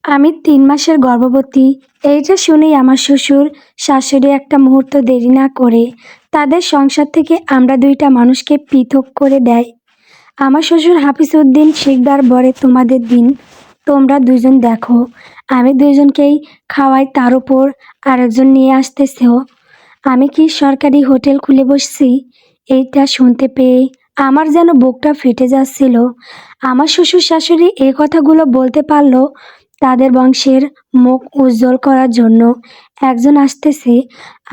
আমি ৩ মাসের গর্ভবতী। এইটা শুনেই আমার শ্বশুর শাশুড়ি একটা মুহূর্ত দেরি না করে তাদের সংসার থেকে আমরা ২টা মানুষকে পৃথক করে দেয়। আমার শ্বশুর হাফিজউদ্দিন শিকদার বলে, তোমাদের দিন তোমরা ২জন দেখো। আমি ২জনকেই খাওয়াই, তার উপর আরেকজন নিয়ে আসতেছেও। আমি কি সরকারি হোটেল খুলে বসছি? এইটা শুনতে পেয়ে আমার যেন বুকটা ফেটে যাচ্ছিল। আমার শ্বশুর শাশুড়ি এই কথাগুলো বলতে পারলো তাদের বংশের মুখ উজ্জ্বল করার জন্য। একজন আসতেছে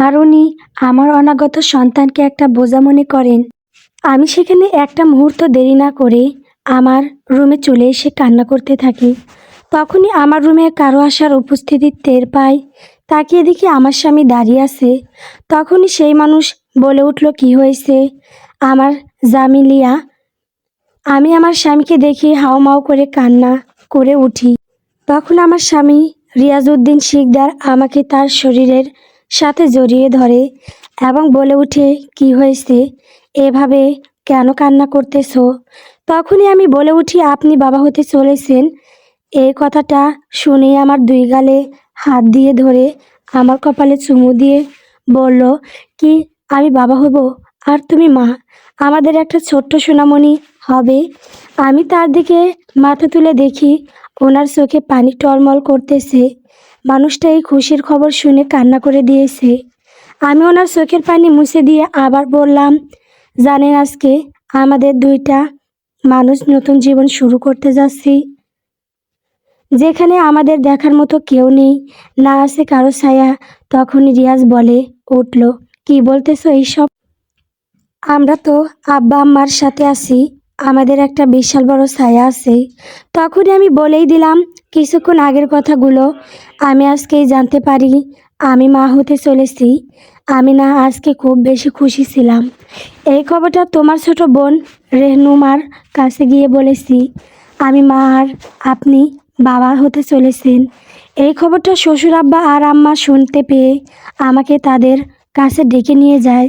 আর উনি আমার অনাগত সন্তানকে একটা বোঝা মনে করেন। আমি সেখানে একটা মুহূর্ত দেরি না করে আমার রুমে চলে এসে কান্না করতে থাকি। তখনই আমার রুমে কারো আসার উপস্থিতি টের পাই। তাকিয়ে দেখি আমার স্বামী দাঁড়িয়ে আছে। তখনই সেই মানুষ বলে উঠল, কি হয়েছে আমার জামিলিয়া? আমি আমার স্বামীকে দেখি হাউমাউ করে কান্না করে উঠি। তখন আমার স্বামী রিয়াজউদ্দিন শিকদার আমাকে তার শরীরের সাথে জড়িয়ে ধরে এবং বলে উঠে, কি হয়েছে, এভাবে কেন কান্না করতেছো? তখনই আমি বলে উঠি, আপনি বাবা হতে চলেছেন। এই কথাটা শুনেই আমার 2 গালে হাত দিয়ে ধরে আমার কপালে চুমু দিয়ে বলল, কি আমি বাবা হব আর তুমি মা? আমাদের একটা ছোট্ট সোনামণি হবে। আমি তার দিকে মাথা তুলে দেখি ওনার চোখে পানি টলমল করতেছে। মানুষটা এই খুশির খবর শুনে কান্না করে দিয়েছে। আমি ওনার চোখের পানি মুছে দিয়ে আবার বললাম, জানেন আজকে আমাদের 2টা মানুষ নতুন জীবন শুরু করতে যাচ্ছি, যেখানে আমাদের দেখার মতো কেউ নেই, না আছে কারো ছায়া। তখনই রিয়াজ বলে উঠল, কি বলতেছো এইসব? আমরা তো আব্বা আম্মার সাথে আছি, আমাদের একটা বিশাল বড় ছায়া আছে। তখনই আমি বলেই দিলাম কিছুক্ষণ আগের কথাগুলো। আমি আজকেই জানতে পারি আমি মা হতে চলেছি। আমি না আজকে খুব বেশি খুশি ছিলাম। এই খবরটা তোমার ছোট বোন রেহনুমার কাছে গিয়ে বলেছি আমি মা আর আপনি বাবা হতে চলেছেন। এই খবরটা শ্বশুর আব্বা আর আম্মা শুনতে পেয়ে আমাকে তাদের কাছে ডেকে নিয়ে যায়।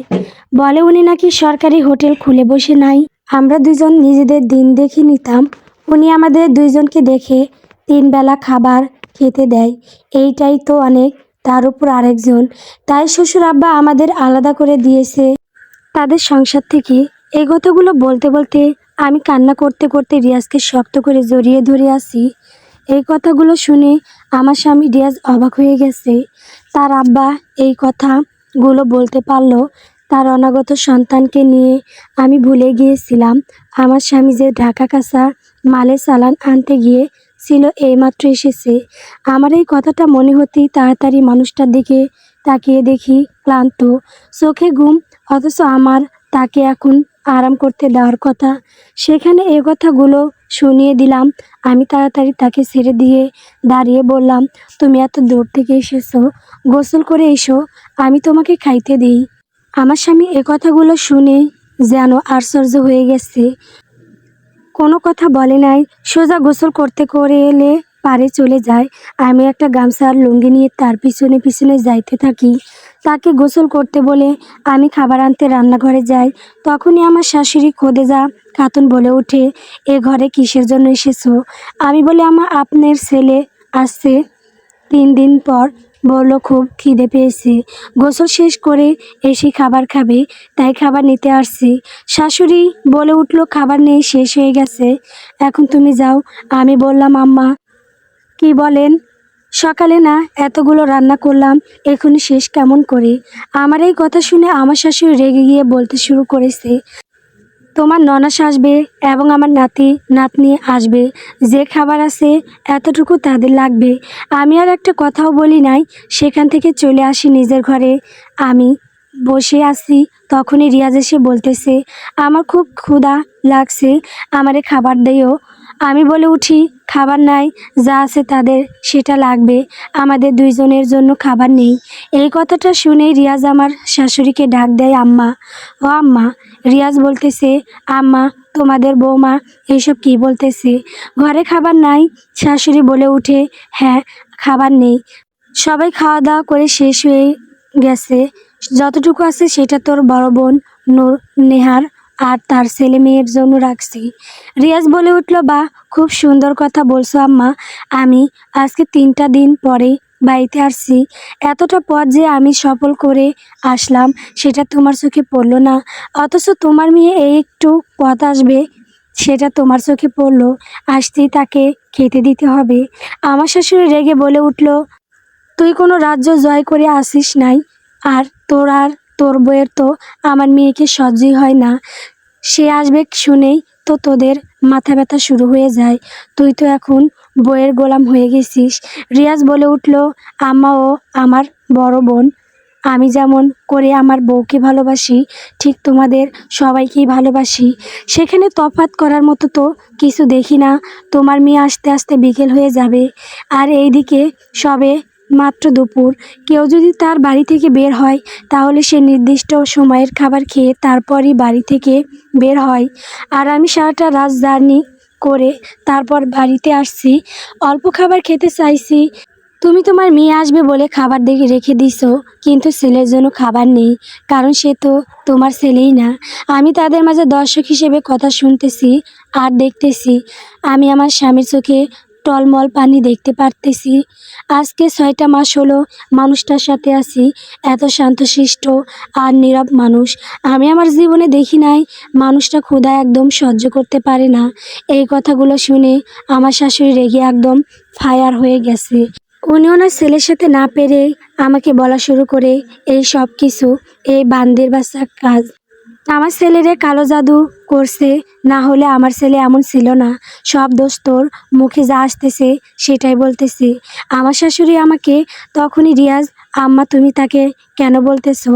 বলে উনি নাকি সরকারি হোটেল খুলে বসে নাই, আমরা 2জন নিজেদের দিন দেখে নিতাম। উনি আমাদের 2জনকে দেখে 3 বেলা খাবার খেতে দেয়, এইটাই তো অনেক। তার উপর আরেকজন, তাই শ্বশুর আব্বা আমাদের আলাদা করে দিয়েছে তাদের সংসার থেকে। এই কথাগুলো বলতে বলতে আমি কান্না করতে করতে রিয়াজকে শক্ত করে জড়িয়ে ধরে আসি। এই কথাগুলো শুনে আমার স্বামী রিয়াজ অবাক হয়ে গেছে। তার আব্বা এই কথাগুলো বলতে পারলো তার অনাগত সন্তানকে নিয়ে। আমি ভুলে গিয়েছিলাম আমার স্বামী যে ঢাকা কাঁচা মালের চালান আনতে গিয়ে ছিল, এইমাত্র এসেছে। আমার এই কথাটা মনে হতেই তাড়াতাড়ি মানুষটার দিকে তাকিয়ে দেখি ক্লান্ত চোখে ঘুম, অথচ আমার তাকে এখন আরাম করতে দেওয়ার কথা। সেখানে এ কথাগুলো শুনিয়ে দিলাম। আমি তাড়াতাড়ি তাকে ছেড়ে দিয়ে দাঁড়িয়ে বললাম, তুমি এত দূর থেকে এসেছো, গোসল করে এসো, আমি তোমাকে খাইতে দিই। আমার স্বামী এ কথাগুলো শুনে যেন আশ্চর্য হয়ে গেছে, কোনো কথা বলে নাই, সোজা গোসল করতে করে এলে পারে চলে যায়। আমি একটা গামছা আর লুঙ্গি নিয়ে তার পিছনে পিছনে যাইতে থাকি। তাকে গোসল করতে বলে আমি খাবার আনতে রান্নাঘরে যাই। তখনই আমার শাশুড়ি খোদেজা খাতুন বলে ওঠে, এ ঘরে কিসের জন্য এসেছো? আমি বলি, আপনার ছেলে আসছে 3 দিন পর, বললো খুব খিদে পেয়েছে, গোসল শেষ করে এসে খাবার খাবে, তাই খাবার নিতে আসছি। শাশুড়ি বলে উঠল, খাবার নেই, শেষ হয়ে গেছে, এখন তুমি যাও। আমি বললাম, আম্মা কি বলেন? সকালে না এতগুলো রান্না করলাম, এখনই শেষ কেমন করে? আমার এই কথা শুনে আমার শাশুড়ি রেগে গিয়ে বলতে শুরু করেছে, তোমার ননাস আসবে এবং আমার নাতি নাতনি আসবে, যে খাবার আছে এতটুকু তাদের লাগবে। আমি আর একটা কথাও বলি নাই, সেখান থেকে চলে আসি নিজের ঘরে। আমি বসে আছি, তখনই রিয়াজ এসে বলতেছে, আমার খুব ক্ষুধা লাগছে, আমারে খাবার দিও। আমি বলে উঠি, খাবার নাই, যা আছে তাদের সেটা লাগবে, আমাদের 2জনের জন্য খাবার নেই। এই কথাটা শুনেই রিয়াজ আমার শাশুড়িকে ডাক দেয়, আম্মা। ও আম্মা। রিয়াজ বলতেছে, আম্মা তোমাদের বৌমা এইসব কি বলতেছে, ঘরে খাবার নাই? শাশুড়ি বলে উঠে, হ্যাঁ খাবার নেই, সবাই খাওয়া দাওয়া করে শেষ হয়ে গেছে, যতটুকু আছে সেটা তোর বড় বোন নূর নেহার আর তার ছেলে মেয়ের জন্য রাখছি। রিয়াজ বলে উঠল, বা খুব সুন্দর কথা বলছো আম্মা। আমি আজকে 3টা দিন পরে বাড়িতে আসছি, এতটা পথ যে আমি সফল করে আসলাম সেটা তোমার চোখে পড়লো না, অথচ তোমার মেয়ে এই একটু পথ আসবে সেটা তোমার চোখে পড়লো, আসতেই তাকে খেতে দিতে হবে। আমার শাশুড়ি রেগে বলে উঠল, তুই কোনো রাজ্য জয় করে আসিস নাই, আর তোর বউয়ের তো আমার মেয়েকে সহ্যই হয় না, সে আসবে শুনেই তো তোদের মাথা ব্যথা শুরু হয়ে যায়। তুই তো এখন বউয়ের গোলাম হয়ে গেছিস। রিয়াজ বলে উঠল, আম্মা ও আমার বড় বোন, আমি যেমন করে আমার বউকে ভালোবাসি ঠিক তোমাদের সবাইকেই ভালোবাসি, সেখানে তফাৎ করার মতো তো কিছু দেখি না। তোমার মেয়ে আস্তে আস্তে বিকেল হয়ে যাবে, আর এইদিকে সবে মাত্র দুপুর। কেউ যদি তার বাড়ি থেকে বের হয় তাহলে সে নির্দিষ্ট সময়ের খাবার খেয়ে তারপরই বাড়ি থেকে বের হয়, আর আমি সারাটা রাত জার্নি করে তারপর বাড়িতে আসছি, অল্প খাবার খেতে চাইছি। তুমি তোমার মেয়ে আসবে বলে খাবার দেখে রেখে দিছো, কিন্তু ছেলের জন্য খাবার নেই, কারণ সে তো তোমার ছেলেই না। আমি তাদের মাঝে দর্শক হিসেবে কথা শুনতেছি আর দেখতেছি। আমি আমার স্বামীর চোখে টলমল পানি দেখতে পারতেছি। আজকে 6টা মাস হলো মানুষটার সাথে আছি, এত শান্তশিষ্ট আর নীরব মানুষ আমি আমার জীবনে দেখি নাই। মানুষটা ক্ষুধা একদম সহ্য করতে পারে না। এই কথাগুলো শুনে আমার শাশুড়ি রেগে একদম ফায়ার হয়ে গেছে। উনি ওনার ছেলের সাথে না পেরে আমাকে বলা শুরু করে, এই সব কিছু এই বান্দির বাচ্চার কাজ। আমার ছেলেরে কালো জাদু করছে, না হলে আমার ছেলে এমন ছিল না। সব দোষ তোর, মুখে যা আসতেছে সেটাই বলতেছে। আমার শাশুড়ি আমাকে তখনই, রিয়াজ আম্মা তুমি তাকে কেন বলতেছো?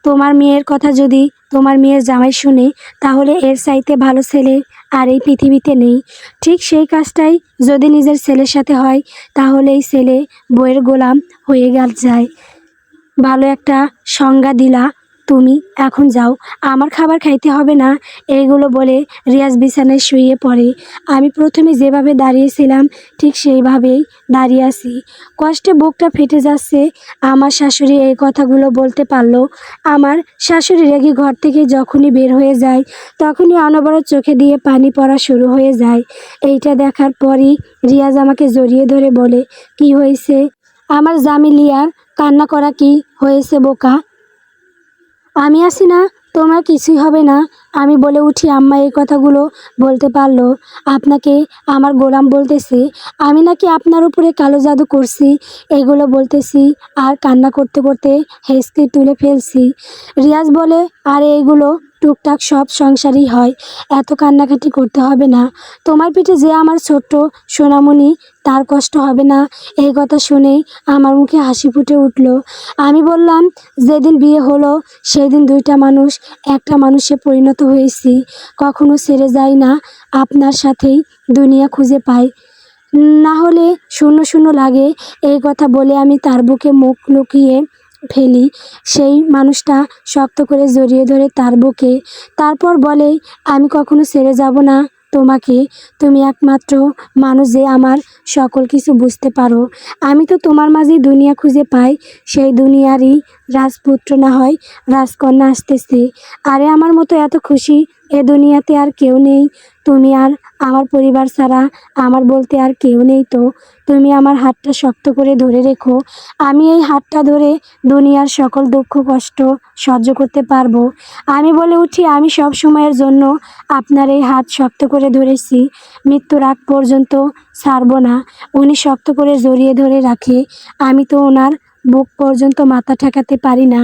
তোমার মেয়ের কথা যদি তোমার মেয়ের জামাই শুনে তাহলে এর চাইতে ভালো ছেলে আর এই পৃথিবীতে নেই। ঠিক সেই কাজটাই যদি নিজের ছেলের সাথে হয় তাহলে এই ছেলে বউয়ের গোলাম হয়ে যায়। ভালো একটা সংজ্ঞা দিলা তুমি, এখন যাও, আমার খাবার খাইতে হবে না। এইগুলো বলে রিয়াজ বিছানায় শুয়ে পড়ে। আমি প্রথমে যেভাবে দাঁড়িয়েছিলাম ঠিক সেইভাবেই দাঁড়িয়ে আছি, কষ্টে বুকটা ফেটে যাচ্ছে। আমার শাশুড়ি এই কথাগুলো বলতে পারলো। আমার শাশুড়ি রেগে ঘর থেকে যখনই বের হয়ে যায় তখনই অনবরত চোখে দিয়ে পানি পড়া শুরু হয়ে যায়। এইটা দেখার পরই রিয়াজ আমাকে জড়িয়ে ধরে বলে, কি হয়েছে? আমার জামিলিয়ার কান্না করা কি হয়েছে বোকা? আমি আছি না, তোমার কিছুই হবে না। আমি বলে উঠি, আম্মা এই কথাগুলো বলতে পারলো আপনাকে আমার গোলাম বলতেছে, আমি নাকি আপনার উপরে কালো জাদু করছি, এগুলো বলতেছি আর কান্না করতে করতে হেসকে তুলে ফেলছি। রিয়াজ বলে, আরে এগুলো টুকটাক সব সংসারই হয়, এত কান্নাকাটি করতে হবে না। তোমার পিঠে যে আমার ছোট্ট সোনামণি, তার কষ্ট হবে না। এই কথা শুনেই আমার মুখে হাসি ফুটে উঠল। আমি বললাম, যেদিন বিয়ে হলো সেদিন 2টা মানুষ একটা মানুষে পরিণত হয়েছি, কখনো ছেড়ে যাই না। আপনার সাথেই দুনিয়া খুঁজে পাই, না হলে শূন্য শূন্য লাগে। এই কথা বলে আমি তার বুকে মুখ লুকিয়ে ফেলি। সেই মানুষটা শক্ত করে জড়িয়ে ধরে তার বুকে, তারপর বলে, আমি কখনো ছেড়ে যাব না তোমাকে। তুমি একমাত্র মানুষ যে আমার সকল কিছু বুঝতে পারো। আমি তো তোমার মাঝেই দুনিয়া খুঁজে পাই, সেই দুনিয়ারই রাজপুত্র না হয় রাজকন্যা আসতেছে। আরে আমার মতো এত খুশি এ দুনিয়াতে আর কেউ নেই। তুমি আর আমার পরিবার ছাড়া আমার বলতে আর কেউ নেই। তো তুমি আমার হাতটা শক্ত করে ধরে রেখো, আমি এই হাতটা ধরে দুনিয়ার সকল দুঃখ কষ্ট সহ্য করতে পারবো। আমি বলে উঠি, আমি সব সময়ের জন্য আপনার এই হাত শক্ত করে ধরেছি, মৃত্যুর আগ পর্যন্ত ছাড়বো না। উনি শক্ত করে জড়িয়ে ধরে রাখে। আমি তো ওনার বুক পর্যন্ত মাথা ঠেকাতে পারি না,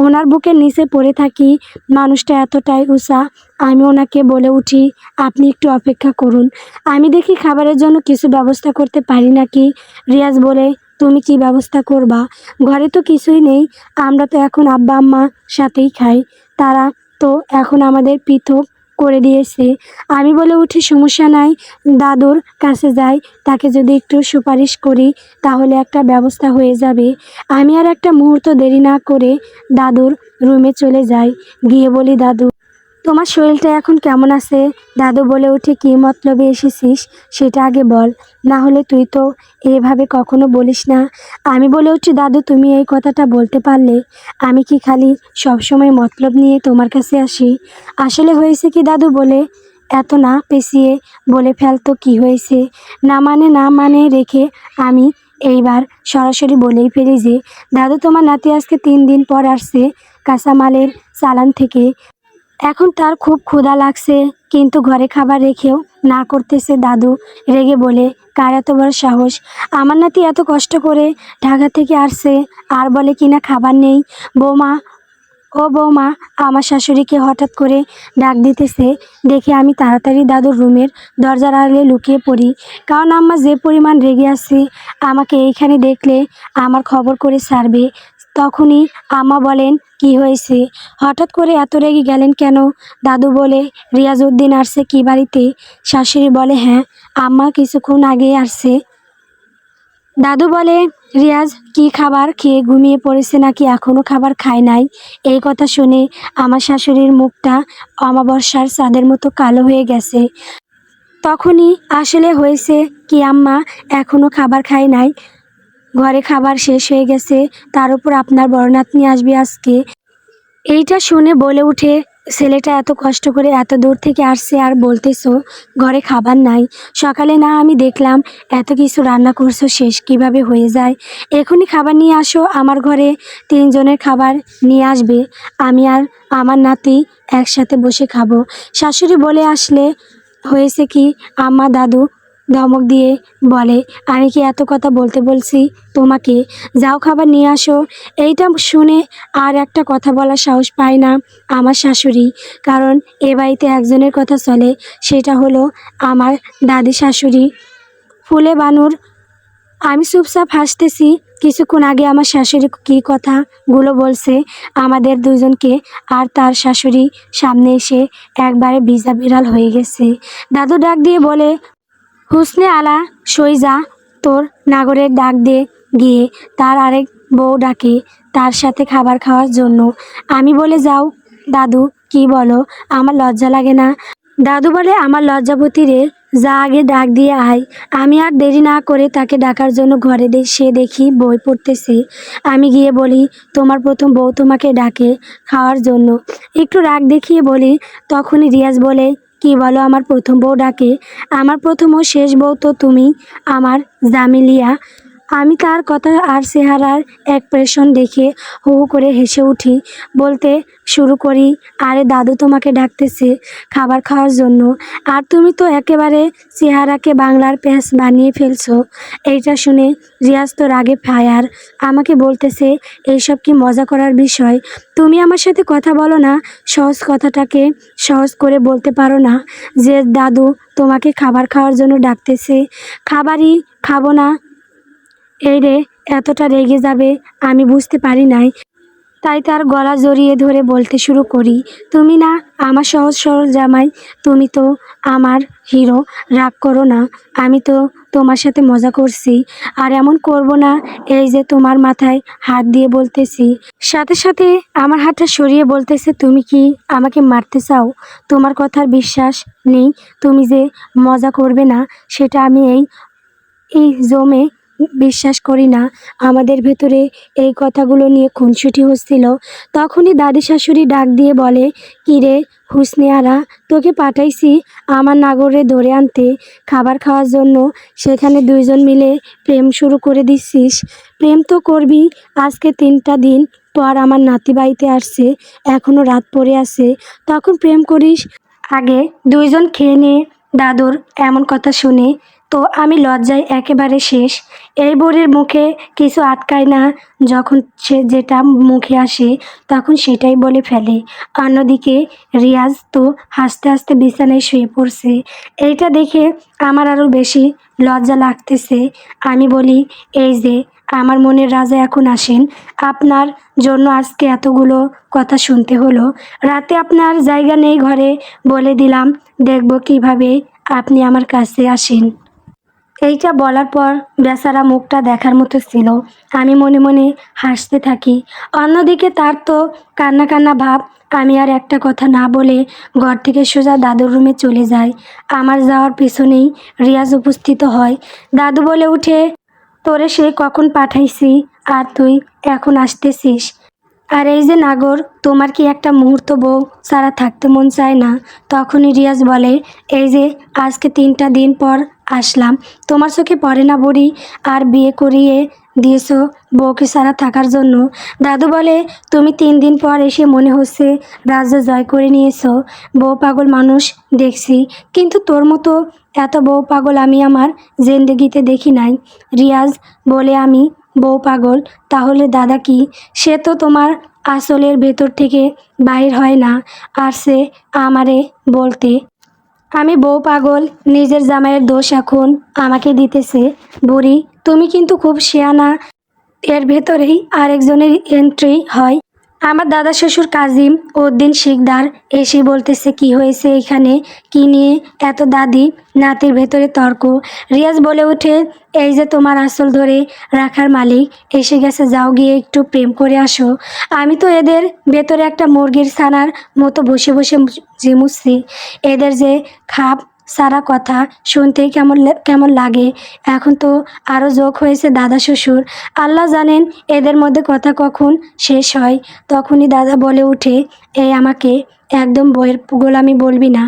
ওনার বুকের নিচে পড়ে থাকি। মানুষটা এতটাই উঁচা। আমি ওনাকে বলে উঠি, আপনি একটু অপেক্ষা করুন, আমি দেখি খাবারের জন্য কিছু ব্যবস্থা করতে পারি নাকি। রিয়াজ বলে, তুমি কি ব্যবস্থা করবা? ঘরে তো কিছুই নেই, আমরা তো এখন আব্বা আম্মা সাথেই খাই, তারা তো এখন আমাদের পৃথক করে দিয়েছে। আমি বলে উঠি, সমস্যা নাই, দাদুর কাছে যাই, তাকে যদি একটু সুপারিশ করি তাহলে একটা ব্যবস্থা হয়ে যাবে। আমি আর একটা মুহূর্ত দেরি না করে দাদুর রুমে চলে যাই, গিয়ে বলি, দাদু তোমার শরীরটা এখন কেমন আছে? দাদু বলে উঠে, কি মতলবে এসেছিস সেটা আগে বল, না হলে তুই তো এভাবে কখনো বলিস না। আমি বলে উঠি, দাদু তুমি এই কথাটা বলতে পারলে, আমি কি খালি সবসময় মতলব নিয়ে তোমার কাছে আসি? আসলে হয়েছে কি দাদু, বলে এত না পেঁচিয়ে বলে ফেলতো কি হয়েছে। না মানে রেখে আমি এইবার সরাসরি বলেই ফেলি যে, দাদু তোমার নাতি আজকে 3 দিন পর আসছে কাঁচামালের চালান থেকে। এখন তার খুব ক্ষুধা লাগছে, কিন্তু ঘরে খাবার রেখেও না করতেছে। দাদু রেগে বলে, কার এত বড় সাহস? আমার নাতি এত কষ্ট করে ঢাকা থেকে আসছে আর বলে কিনা খাবার নেই। বৌমা, ও বৌমা, আমার শাশুড়িকে হঠাৎ করে ডাক দিতেছে দেখে আমি তাড়াতাড়ি দাদুর রুমের দরজার আড়ালে লুকিয়ে পড়ি, কারণ আম্মা যে পরিমাণ রেগে আছে আমাকে এইখানে দেখলে আমার খবর করে ছাড়বে। তখনই আম্মা বলেন, কি হয়েছে, হঠাৎ করে এত রেগে গেলেন কেন? দাদু বলে, রিয়াজউদ্দিন আসছে কি বাড়িতে? শাশুড়ি বলে, হ্যাঁ আম্মা কিছুক্ষণ আগেই আসছে। দাদু বলে, রিয়াজ কি খাবার খেয়ে ঘুমিয়ে পড়েছে নাকি এখনও খাবার খায় নাই? এই কথা শুনে আমার শাশুড়ির মুখটা অমাবস্যার চাঁদের মতো কালো হয়ে গেছে। তখনই আসলে হয়েছে কি আম্মা এখনও খাবার খায় নাই, ঘরে খাবার শেষ হয়ে গেছে, তার উপর আপনার বড় নাতনি আসবে আজকে। এইটা শুনে বলে উঠে, ছেলেটা এত কষ্ট করে এত দূর থেকে আসছে আর বলতেছো ঘরে খাবার নাই? সকালে না আমি দেখলাম এত কিছু রান্না করছো, শেষ কিভাবে হয়ে যায়? এখনই খাবার নিয়ে আসো, আমার ঘরে 3 জনের খাবার নিয়ে আসবে, আমি আর আমার নাতি একসাথে বসে খাবো। শাশুড়ি বলে আসলে হয়েছে কি আম্মা, দাদু ধমক দিয়ে বলে, আমি কি এত কথা বলতে বলছি তোমাকে? যাও খাবার নিয়ে আসো। এইটা শুনে আর একটা কথা বলার সাহস পায় না আমার শাশুড়ি, কারণ এ বাড়িতে একজনের কথা চলে, সেটা হলো আমার দাদি শাশুড়ি ফুলে বানুর। আমি চুপচাপ হাসতেছি। কিছুক্ষণ আগে আমার শাশুড়ি কী কথাগুলো বলছে আমাদের দুজনকে, আর তার শাশুড়ি সামনে এসে একবারে ভিজা বিড়াল হয়ে গেছে। দাদু ডাক দিয়ে বলে, হুসনে আলা সই যা, তোর নাগরের ডাক দে গিয়ে তার আরেক বউ ডাকে তার সাথে খাবার খাওয়ার জন্য। আমি বলে, যাও দাদু, কি বলো, আমার লজ্জা লাগে না? দাদু বলে, আমার লজ্জাবতী রে, যা আগে ডাক দিয়ে আয়। আমি আর দেরি না করে তাকে ডাকার জন্য ঘরে সে দেখি বই পড়তেছে। আমি গিয়ে বলি, তোমার প্রথম বউ তোমাকে ডাকে খাওয়ার জন্য। একটু রাগ দেখিয়ে বলি। তখনই রিয়াজ বলে, কি বলো, আমার প্রথম বউ ডাকে? আমার প্রথম ও শেষ বউ তো তুমি, আমার জামিলিয়া। আমি তার কথা আর চেহারার এক্সপ্রেশন দেখে হু হু করে হেসে উঠি, বলতে শুরু করি, আরে দাদু তোমাকে ডাকতেছে খাবার খাওয়ার জন্য, আর তুমি তো একেবারে চেহারাকে বাংলার প্যাঁচ বানিয়ে ফেলছো। এইটা শুনে রিয়াজ তো রাগে ফায়ার, আমাকে বলতেছে, এইসব কি মজা করার বিষয়? তুমি আমার সাথে কথা বলো না, সহজ কথাটাকে সহজ করে বলতে পারো না যে দাদু তোমাকে খাবার খাওয়ার জন্য ডাকতেছে? খাবারই খাবো না এই রে, এতটা রেগে যাবে আমি বুঝতে পারি নাই। তাই তার গলা জড়িয়ে ধরে বলতে শুরু করি, তুমি না আমার সহজ সরল জামাই, তুমি তো আমার হিরো, রাগ করো না, আমি তো তোমার সাথে মজা করছি, আর এমন করব না। এই যে তোমার মাথায় হাত দিয়ে বলতেছি, সাথে সাথে আমার হাতটা সরিয়ে বলতেছে, তুমি কি আমাকে মারতে চাও? তোমার কথার বিশ্বাস নেই, তুমি যে মজা করবে না সেটা আমি এই এই জমে বিশ্বাস করি না। আমাদের ভেতরে এই কথাগুলো নিয়ে খুনসুটি হচ্ছিল। তখনই দাদি শাশুড়ি ডাক দিয়ে বলে, কিরে হুসনে আরা, তোকে পাঠাইছি আমার নাগরে ধরে আনতে খাবার খাওয়ার জন্য, সেখানে 2জন মিলে প্রেম শুরু করে দিচ্ছিস। প্রেম তো করবি, আজকে 3টা দিন পর আমার নাতি বাড়িতে আসছে, এখনও রাত পড়ে আছে, তখন প্রেম করিস? আগে 2জন খেয়ে নে। দাদুর এমন কথা শুনে তো আমি লজ্জায় একেবারে শেষ। এই বুড়ির মুখে কিছু আটকায় না, যখন সে যেটা মুখে আসে তখন সেটাই বলে ফেলে। অন্যদিকে রিয়াজ তো হাসতে হাসতে বিছানায় শুয়ে পড়ছে। এইটা দেখে আমার আরও বেশি লজ্জা লাগতেছে। আমি বলি, এই যে আমার মনের রাজা এখন আসেন, আপনার জন্য আজকে এতগুলো কথা শুনতে হলো। রাতে আপনার জায়গা নেই ঘরে, বলে দিলাম, দেখব কিভাবে আপনি আমার কাছে আসেন। এইটা বলার পর বেচারা মুখটা দেখার মতো ছিল। আমি মনে মনে হাসতে থাকি। অন্যদিকে তার তো কান্না কান্না ভাব। আমি আর একটা কথা না বলে ঘর থেকে সোজা দাদুর রুমে চলে যাই। আমার যাওয়ার পেছনেই রিয়াজ উপস্থিত হয়। দাদু বলে উঠে, তোরে সে কখন পাঠাইছি আর তুই এখন আসতেছিস? আর এই যে নাগর, তোমার কি একটা মুহূর্ত বউ ছাড়া থাকতে মন চায় না? তখনই রিয়াজ বলে, এই যে আজকে 3টা দিন পর আসলাম, তোমার চোখে পড়ে না বুড়ি? আর বিয়ে করিয়ে দিয়েছো বউকে ছাড়া থাকার জন্য? দাদু বলে, তুমি 3 দিন পর এসে মনে হচ্ছে রাজ্য জয় করে নিয়েছো। বউ পাগল মানুষ দেখছি, কিন্তু তোর মতো এত বউ পাগল আমি আমার জিন্দেগিতে দেখি নাই। রিয়াজ বলে, আমি বউ পাগল? তাহলে দাদা কি? সে তো তোমার আসলের ভেতর থেকে বাইর হয় না। আর সে আমারে বলতে আমি বউ পাগল, নিজের জামাইয়ের দোষ এখন আমাকে দিতেছে। বুড়ি, তুমি কিন্তু খুব শেয়ানা। এর ভেতরেই আরেকজনের এন্ট্রি হয়। আমার দাদা শ্বশুর কাজিম উদ্দিন শিকদার এসে বলতেছে, কি হয়েছে এখানে? কি নিয়ে এত দাদি নাতির ভেতরে তর্ক? রিয়াজ বলে ওঠে, এই যে তোমার আসল ধরে রাখার মালিক এসে গেছে, যাও গিয়ে একটু প্রেম করে আসো। আমি তো এদের ভেতরে একটা মুরগির ছানার মতো বসে বসে ঝিমুচ্ছি। এদের যে খাপ সারা কথা শুনতেই কেমন লাগে। এখন তো আরও যোগ হয়েছে দাদা শ্বশুর। আল্লাহ জানেন এদের মধ্যে কথা কখন শেষ হয়। তখনই দাদা বলে উঠে, এই আমাকে একদম বইয়ের গোলামি বলবি না।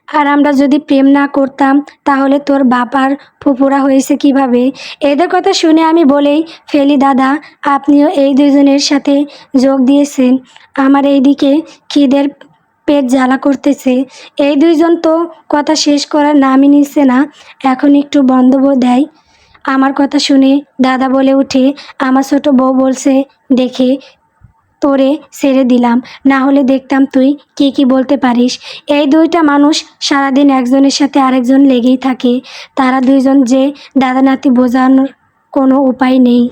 আর আমরা যদি প্রেম না করতাম তাহলে তোর বাপার ফুপুরা হয়েছে কিভাবে? এদের কথা শুনে আমি বলেই ফেলি, দাদা আপনিও এই দুজনের সাথে যোগ দিয়েছেন। আমার এইদিকে খিদের পেট জ্বালা করতেছে। এই দুইজন তো কথা শেষ করার নামই নিচ্ছে না। এখন একটু বন্ধব দেয়। আমার কথা শুনে দাদা বলে উঠে, আমার ছোট বউ বলছে দেখে তোরে ছেড়ে দিলাম, না হলে দেখতাম তুই কি কি বলতে পারিস। এই দুইটা মানুষ সারাদিন একজনের সাথে আরেকজন লেগেই থাকে। তারা দুইজন যে দাদা নাতি বোঝানোর কোনো উপায় নেই।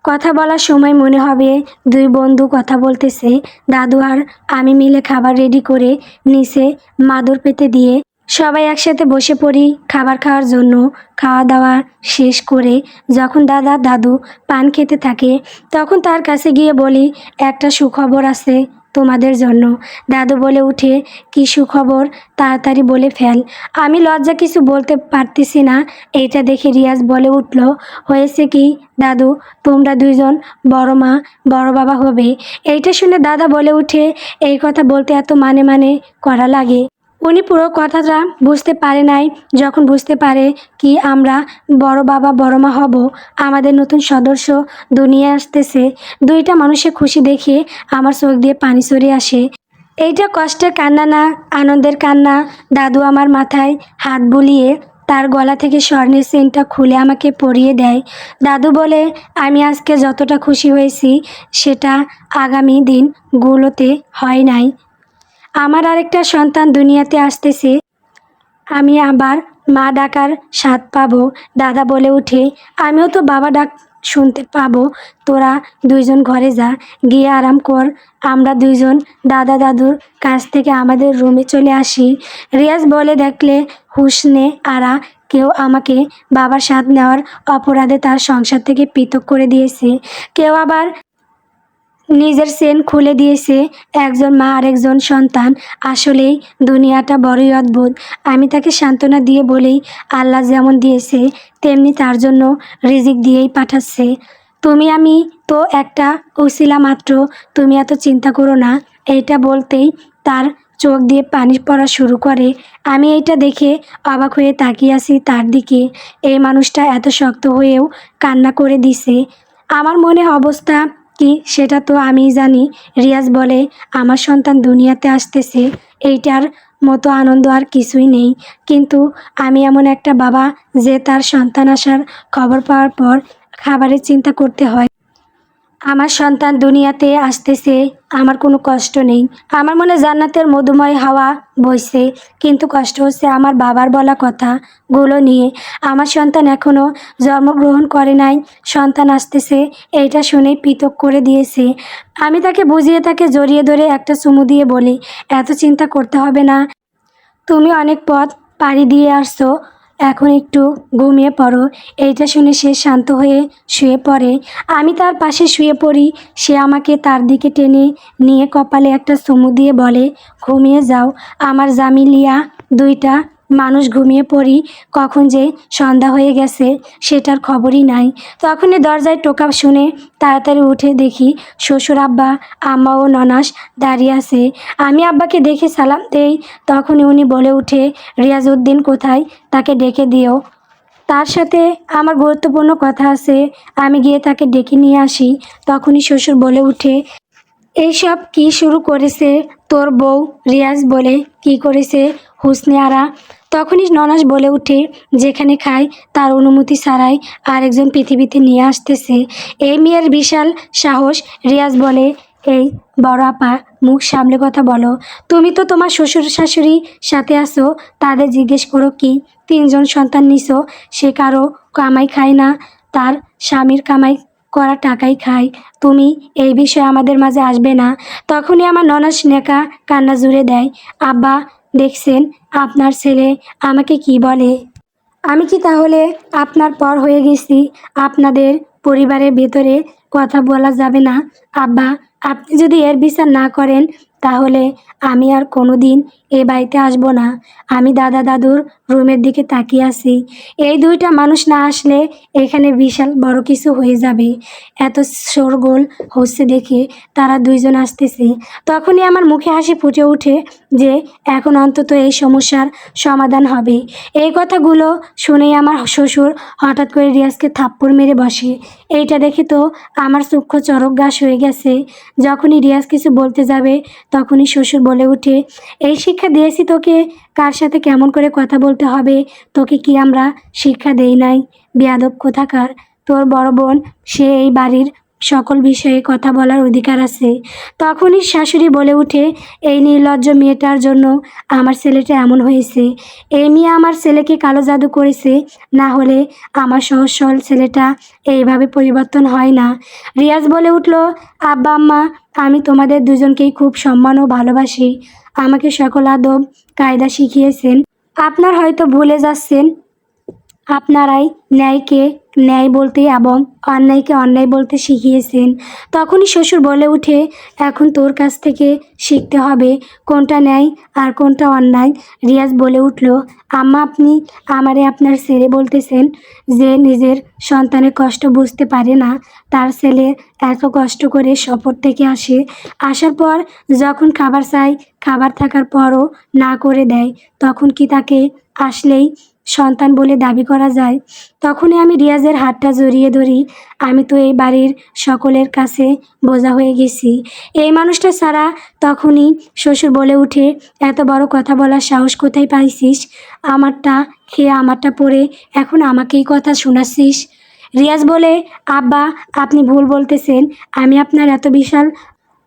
কথা বলার সময় মনে হবে দুই বন্ধু কথা বলতেছে। দাদু আর আমি মিলে খাবার রেডি করে নিচে মাদুর পেতে দিয়ে সবাই একসাথে বসে পড়ি খাবার খাওয়ার জন্য। খাওয়া দাওয়া শেষ করে যখন দাদু পান খেতে থাকে, তখন তার কাছে গিয়ে বলি, একটা সুখবর আছে তোমাদের জন্য। দাদু বলে উঠে, কি সুখবর? তাড়াতাড়ি বলে ফেল। আমি লজ্জা কিছু বলতে পারতেছি না। এইটা দেখে রিয়াজ বলে উঠল, হয়েছে কি দাদু, তোমরা দুইজন বড় মা বড় বাবা হবে। এইটা শুনে দাদা বলে উঠে, এই কথা বলতে এত মানে করা লাগে? উনি পুরো কথাটা বুঝতে পারে নাই। যখন বুঝতে পারে কি আমরা বড় বাবা বড় মা হব, আমাদের নতুন সদস্য দুনিয়ায় আসতেছে, দুইটা মানুষের খুশি দেখে আমার চোখ দিয়ে পানি সরে আসে। এইটা কষ্টের কান্না না, আনন্দের কান্না। দাদু আমার মাথায় হাত বুলিয়ে তার গলা থেকে স্বর্ণের চেনটা খুলে আমাকে পরিয়ে দেয়। দাদু বলে, আমি আজকে যতটা খুশি হয়েছি সেটা আগামী দিনগুলোতে হয় নাই। আমার আরেকটা সন্তান দুনিয়াতে আসতেছে, আমি আবার মা ডাকার স্বাদ পাবো। দাদা বলে উঠে, আমিও তো বাবা ডাক শুনতে পাবো। তোরা দুইজন ঘরে যা, গিয়ে আরাম কর। আমরা দুইজন দাদুর কাছ থেকে আমাদের রুমে চলে আসি। রিয়াজ বলে, দেখলে হুসনে আরা, কেউ আমাকে বাবার স্বাদ নেওয়ার অপরাধে তার সংসার থেকে পৃথক করে দিয়েছে, কেউ আবার নিজের চেন খুলে দিয়েছে। একজন মা আরেকজন সন্তান, আসলেই দুনিয়াটা বড়ই অদ্ভুত। আমি তাকে সান্ত্বনা দিয়ে বলি, আল্লাহ যেমন দিয়েছে তেমনি তার জন্য রিজিক দিয়েই পাঠাচ্ছে। আমি তো একটা উসিলা মাত্র, তুমি এত চিন্তা করো না। এইটা বলতেই তার চোখ দিয়ে পানি পড়া শুরু করে। আমি এইটা দেখে অবাক হয়ে তাকিয়ে আছি তার দিকে। এই মানুষটা এত শক্ত হয়েও কান্না করে দিছে। আমার মনে অবস্থা কি সেটা তো আমিই জানি। রিয়াজ বলে, আমার সন্তান দুনিয়াতে আসতেছে, এইটার মতো আনন্দ আর কিছুই নেই। কিন্তু আমি এমন একটা বাবা যে তার সন্তান আসার খবর পাওয়ার পর খাবারের চিন্তা করতে হয়। আমার সন্তান দুনিয়াতে আসতেছে, আমার কোনো কষ্ট নেই। আমার মনে জান্নাতের মধুময় হাওয়া বইছে, কিন্তু কষ্ট হচ্ছে আমার বাবার বলা কথাগুলো নিয়ে। আমার সন্তান এখনও জন্মগ্রহণ করে নাই, সন্তান আসতেছে এইটা শুনেই পৃথক করে দিয়েছে। আমি তাকে বুঝিয়ে তাকে জড়িয়ে ধরে একটা চুমু দিয়ে বলি, এত চিন্তা করতে হবে না, তুমি অনেক পথ পাড়ি দিয়ে আসছো, এখন একটু ঘুমিয়ে পড়ো। এইটা শুনে সে শান্ত হয়ে শুয়ে পড়ে। আমি তার পাশে শুয়ে পড়ি। সে আমাকে তার দিকে টেনে নিয়ে কপালে একটা চুমু দিয়ে বলে, ঘুমিয়ে যাও আমার জামিলিয়া। দুইটা মানুষ ঘুমিয়ে পড়ি। কখন যে সন্ধ্যা হয়ে গেছে সেটার খবরই নাই। তখনই দরজায় টোকা শুনে তাড়াতাড়ি উঠে দেখি শ্বশুর, আব্বা, আম্মা ও ননাস দাঁড়িয়ে আছে। আমি আব্বাকে দেখে সালাম দেই। তখনই উনি বলে উঠে, রিয়াজউদ্দিন কোথায়? তাকে ডেকে দিও, তার সাথে আমার গুরুত্বপূর্ণ কথা আছে। আমি গিয়ে তাকে ডেকে নিয়ে আসি। তখনই শ্বশুর বলে উঠে, এইসব কি শুরু করেছে তোর বউ? রিয়াজ বলে, কি করেছে হুসনে আরা? তখনই ননাস বলে উঠে, যেখানে খায় তার অনুমতি ছাড়াই আরেকজন পৃথিবীতে নিয়ে আসতেছে। এই মেয়ের বিশাল সাহস। রিয়াজ বলে, এই বড় আপা, মুখ সামলে কথা বলো। তুমি তো তোমার শ্বশুর শাশুড়ি সাথে আসো, তাদের জিজ্ঞেস করো কি তিনজন সন্তান নিছো, সে কারো কামাই খায় না, তার স্বামীর কামাই করা টাকাই খায়। তুমি এই বিষয়ে আমাদের মাঝে আসবে না। তখনই আমার ননাস নেকা কান্না জুড়ে দেয়, আব্বা দেখছেন আপনার ছেলে আমাকে কি বলে? আমি কি তাহলে আপনার পর হয়ে গেছি? আপনাদের পরিবারের ভেতরে কথা বলা যাবে না? আব্বা, আপনি যদি এর বিচার না করেন তাহলে আমি আর কোনো দিন এ বাড়িতে আসবো না। আমি দাদা দাদুর রুমের দিকে তাকিয়ে আছি। এই দুইটা মানুষ না আসলে এখানে বিশাল বড় কিছু হয়ে যাবে। এত শোরগোল হচ্ছে দেখে তারা দুইজন আসতেছে। তখনই আমার মুখে হাসি ফুটে ওঠে যে এখন অন্তত এই সমস্যার সমাধান হবে। এই কথাগুলো শুনেই আমার শ্বশুর হঠাৎ করে রিয়াজকে থাপ্পড় মেরে বসে। এইটা দেখে তো আমার চক্ষু চরক গাছ হয়ে গেছে। যখনই রিয়াজ কিছু বলতে যাবে তখনই শ্বশুর বলে ওঠে, এই শিক্ষা দিয়েছি তোকে কার সাথে কেমন করে কথা বলতে হবে, তোকে কি আমরা শিক্ষা দেই নাই? বেয়াদব কোথাকার! তোর বড় বোন, সে এই বাড়ির সকল বিষয়ে কথা বলার অধিকার আছে। তখনই শাশুড়ি বলে ওঠে, এই নির্লজ্জ মেয়েটার জন্য আমার ছেলেটা এমন হয়েছে। এই মেয়ে আমার ছেলেকে কালো জাদু করেছে, না হলে আমার সহজ সরল ছেলেটা এইভাবে পরিবর্তন হয় না। রিয়াজ বলে উঠল, আব্বা আম্মা, আমি তোমাদের দুজনকেই খুব সম্মান ও ভালোবাসি। আমাকে সকল আদব কায়দা শিখিয়েছেন। আপনার হয়তো ভুলে যাচ্ছেন, আপনারাই ন্যায়কে ন্যায় বলতে এবং অন্যায়কে অন্যায় বলতে শিখিয়েছেন। তখনই শ্বশুর বলে উঠে, এখন তোর কাছ থেকে শিখতে হবে কোনটা ন্যায় আর কোনটা অন্যায়। রিয়াজ বলে উঠল, আম্মা, আপনি আমারে আপনার ছেলে বলতেছেন? যে নিজের সন্তানের কষ্ট বুঝতে পারে না, তার ছেলে এত কষ্ট করে সফর থেকে আসে, আসার পর যখন খাবার চাই, খাবার থাকার পরও না করে দেয়, তখন কি তাকে আসলেই সন্তান বলে দাবি করা যায়? তখনই আমি রিয়াজের হাতটা জড়িয়ে ধরি। আমি তো এই বাড়ির সকলের কাছে বোঝা হয়ে গেছি। এই মানুষটা ছাড়া। তখনই শ্বশুর বলে উঠে, এত বড় কথা বলার সাহস কোথায় পাইছিস? আমারটা খেয়ে আমারটা পরে এখন আমাকেই কথা শোনাচ্ছিস? রিয়াজ বলে, আব্বা, আপনি ভুল বলতেছেন। আমি আপনার এত বিশাল